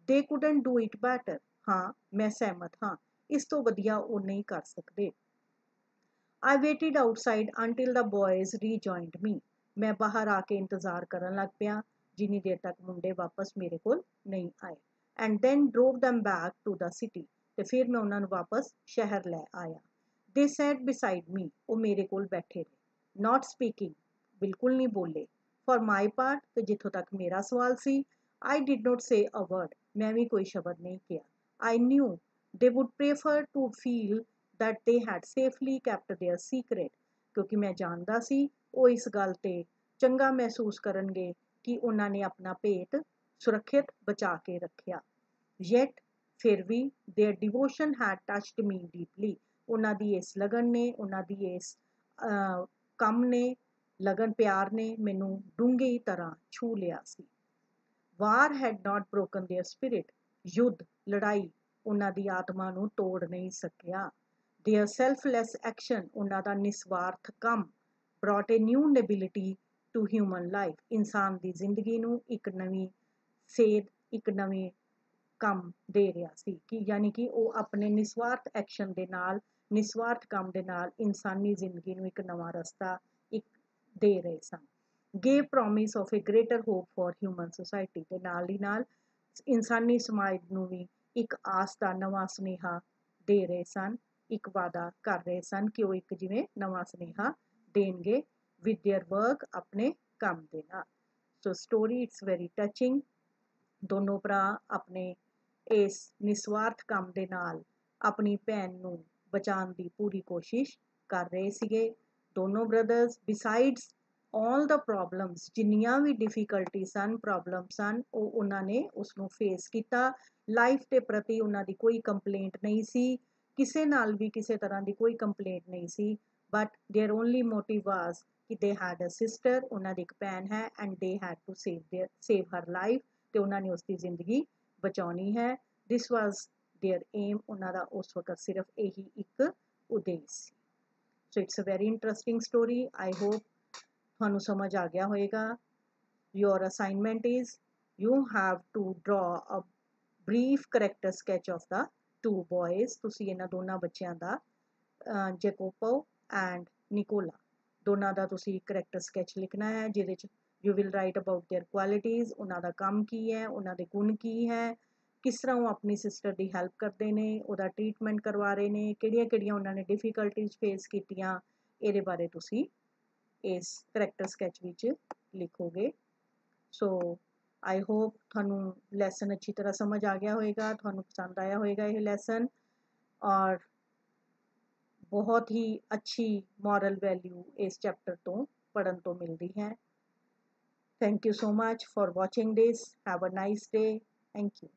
They couldn't do it better. ਹਾਂ, ਮੈਂ ਸਹਿਮਤ ਹਾਂ। ਇਸ ਤੋਂ ਵਧੀਆ ਉਹ ਨਹੀਂ ਕਰ ਸਕਦੇ। I waited outside until the boys rejoined me. ਮੈਂ ਬਾਹਰ ਆ ਕੇ ਇੰਤਜ਼ਾਰ ਕਰਨ ਲੱਗ ਪਿਆ ਜਿੰਨੀ ਦੇਰ ਤੱਕ ਮੁੰਡੇ ਵਾਪਸ ਮੇਰੇ ਕੋਲ ਨਹੀਂ ਆਏ। And then drove them back to the city. ਤੇ ਫਿਰ ਮੈਂ ਉਹਨਾਂ ਨੂੰ ਵਾਪਸ ਸ਼ਹਿਰ ਲੈ ਆਇਆ। They sat beside me. ਉਹ ਮੇਰੇ ਕੋਲ ਬੈਠੇ ਰਹੇ। Not speaking. ਬਿਲਕੁਲ ਨਹੀਂ ਬੋਲੇ। For my part, ਤੇ ਜਿੱਥੋਂ ਤੱਕ ਮੇਰਾ ਸਵਾਲ ਸੀ, I did not say a word. ਮੈਂ ਵੀ ਕੋਈ ਸ਼ਬਦ ਨਹੀਂ ਕਿਹਾ। I knew they would prefer to feel that they had safely kept their secret, ਕਿਉਂਕਿ ਮੈਂ ਜਾਣਦਾ ਸੀ ਉਹ ਇਸ ਗੱਲ ਤੇ ਚੰਗਾ ਮਹਿਸੂਸ ਕਰਨਗੇ ਕਿ ਉਹਨਾਂ ਨੇ ਆਪਣਾ ਭੇਤ ਸੁਰੱਖਿਅਤ ਬਚਾ ਕੇ ਰੱਖਿਆ। yet ਫਿਰ ਵੀ their devotion had touched me deeply, ਉਹਨਾਂ ਦੀ ਇਸ ਲਗਨ ਨੇ, ਉਹਨਾਂ ਦੀ ਇਸ ਕੰਮ ਨੇ, ਲਗਨ ਪਿਆਰ ਨੇ ਮੈਨੂੰ ਡੂੰਘੀ ਤਰ੍ਹਾਂ ਛੂ ਲਿਆ ਸੀ। ਵਾਰ had not broken their spirit, ਯੁੱਧ ਲੜਾਈ ਉਹਨਾਂ ਦੀ ਆਤਮਾ ਨੂੰ ਤੋੜ ਨਹੀਂ ਸਕਿਆ। their selfless action, ਉਹਨਾਂ ਦਾ ਨਿਸਵਾਰਥ ਕੰਮ, brought a new nobility to human life, ਇਨਸਾਨ ਦੀ ਜ਼ਿੰਦਗੀ ਨੂੰ ਇੱਕ ਨਵੀਂ ਸੇਧ, ਇੱਕ ਨਵੇਂ ਕੰਮ ਦੇ ਰਿਹਾ ਸੀ ਕਿ ਯਾਨੀ ਕਿ ਉਹ ਆਪਣੇ ਨਿਸਵਾਰਥ ਐਕਸ਼ਨ ਦੇ ਨਾਲ, ਨਿਸਵਾਰਥ ਕੰਮ ਦੇ ਨਾਲ ਇਨਸਾਨੀ ਜ਼ਿੰਦਗੀ ਨੂੰ ਇੱਕ ਨਵਾਂ ਰਸਤਾ ਇੱਕ ਦੇ ਰਹੇ ਸਨ। gave promise of a greater hope for human society, ਦੇ ਨਾਲ ਹੀ ਨਾਲ ਇਨਸਾਨੀ ਸਮਾਜ ਨੂੰ ਵੀ ਇੱਕ ਆਸ ਦਾ ਨਵਾਂ ਸੁਨੇਹਾ ਦੇ ਰਹੇ ਸਨ, ਇੱਕ ਵਾਅਦਾ ਕਰ ਰਹੇ ਸਨ ਕਿ ਉਹ ਇੱਕ ਜਿਵੇਂ ਨਵਾਂ ਸੁਨੇਹਾ ਦੇਣਗੇ with their work, ਆਪਣੇ ਕੰਮ ਦੇ ਨਾਲ। ਸੋ ਸਟੋਰੀ ਇਟਸ ਵੈਰੀ ਟਚਿੰਗ। ਦੋਨੋਂ ਭਰਾ ਆਪਣੇ ਇਸ ਨਿਸਵਾਰਥ ਕੰਮ ਦੇ ਨਾਲ ਆਪਣੀ ਭੈਣ ਨੂੰ ਬਚਾਉਣ ਦੀ ਪੂਰੀ ਕੋਸ਼ਿਸ਼ ਕਰ ਰਹੇ ਸੀਗੇ। ਦੋਨੋਂ ਬ੍ਰਦਰਸ ਬਿਸਾਈਡਸ all the problems, ਜਿੰਨੀਆਂ ਵੀ ਡਿਫਿਕਲਟੀ ਸਨ, ਪ੍ਰੋਬਲਮ ਸਨ, ਉਹ ਉਹਨਾਂ ਨੇ ਉਸ ਨੂੰ ਫੇਸ ਕੀਤਾ। ਲਾਈਫ ਦੇ ਪ੍ਰਤੀ ਉਹਨਾਂ ਦੀ ਕੋਈ ਕੰਪਲੇਂਟ ਨਹੀਂ ਸੀ, ਕਿਸੇ ਨਾਲ ਵੀ ਕਿਸੇ ਤਰ੍ਹਾਂ ਦੀ ਕੋਈ ਕੰਪਲੇਂਟ ਨਹੀਂ ਸੀ, ਬਟ देयर ਓਨਲੀ ਮੋਟਿਵ ਵਾਸ ਕਿ ਦੇ ਹੈਡ ਅ ਸਿਸਟਰ, ਉਹਨਾਂ ਦੀ ਇੱਕ ਭੈਣ ਹੈ, and they had to save her life, ਤੇ ਉਹਨਾਂ ਨੇ ਉਸ ਦੀ ਜ਼ਿੰਦਗੀ ਬਚਾਉਣੀ ਹੈ। ਦਿਸ ਵਾਸ देयर ਏਮ, ਉਹਨਾਂ ਦਾ ਉਸ ਵਕਤ ਸਿਰਫ ਇਹੀ ਇੱਕ ਉਦੇਸ਼ ਸੀ। So it's a very interesting story. I hope ਤੁਹਾਨੂੰ ਸਮਝ ਆ ਗਿਆ ਹੋਏਗਾ। your assignment is you have to draw a brief character sketch of the two boys, ਤੁਸੀਂ ਇਹਨਾਂ ਦੋਨਾਂ ਬੱਚਿਆਂ ਦਾ ਜੈਕੋਪੋ ਐਂਡ ਨਿਕੋਲਾ ਦੋਨਾਂ ਦਾ ਤੁਸੀਂ ਕਰੈਕਟਰ ਸਕੈਚ ਲਿਖਣਾ ਹੈ, ਜਿਹਦੇ 'ਚ you will write about their qualities, ਉਹਨਾਂ ਦਾ ਕੰਮ ਕੀ ਹੈ, ਉਹਨਾਂ ਦੇ ਗੁਣ ਕੀ ਹੈ, ਕਿਸ ਤਰ੍ਹਾਂ ਉਹ ਆਪਣੀ ਸਿਸਟਰ ਦੀ ਹੈਲਪ ਕਰਦੇ ਨੇ, ਉਹਦਾ ਟਰੀਟਮੈਂਟ ਕਰਵਾ ਰਹੇ ਨੇ, ਕਿਹੜੀਆਂ ਉਹਨਾਂ ਨੇ ਡਿਫਿਕਲਟੀਜ਼ ਫੇਸ ਕੀਤੀਆਂ, ਇਹਦੇ ਬਾਰੇ ਤੁਸੀਂ ਇਸ ਕਰੈਕਟਰ ਸਕੈਚ ਵਿੱਚ ਲਿਖੋਗੇ। ਸੋ ਆਈ ਹੋਪ ਤੁਹਾਨੂੰ ਲੈਸਨ ਅੱਛੀ ਤਰ੍ਹਾਂ ਸਮਝ ਆ ਗਿਆ ਹੋਏਗਾ, ਤੁਹਾਨੂੰ ਪਸੰਦ ਆਇਆ ਹੋਏਗਾ ਇਹ ਲੈਸਨ, ਔਰ ਬਹੁਤ ਹੀ ਅੱਛੀ ਮੋਰਲ ਵੈਲਿਊ ਇਸ ਚੈਪਟਰ ਤੋਂ ਪੜ੍ਹਨ ਤੋਂ ਮਿਲਦੀ ਹੈ। Thank you so much for watching this. Have a nice day. Thank you.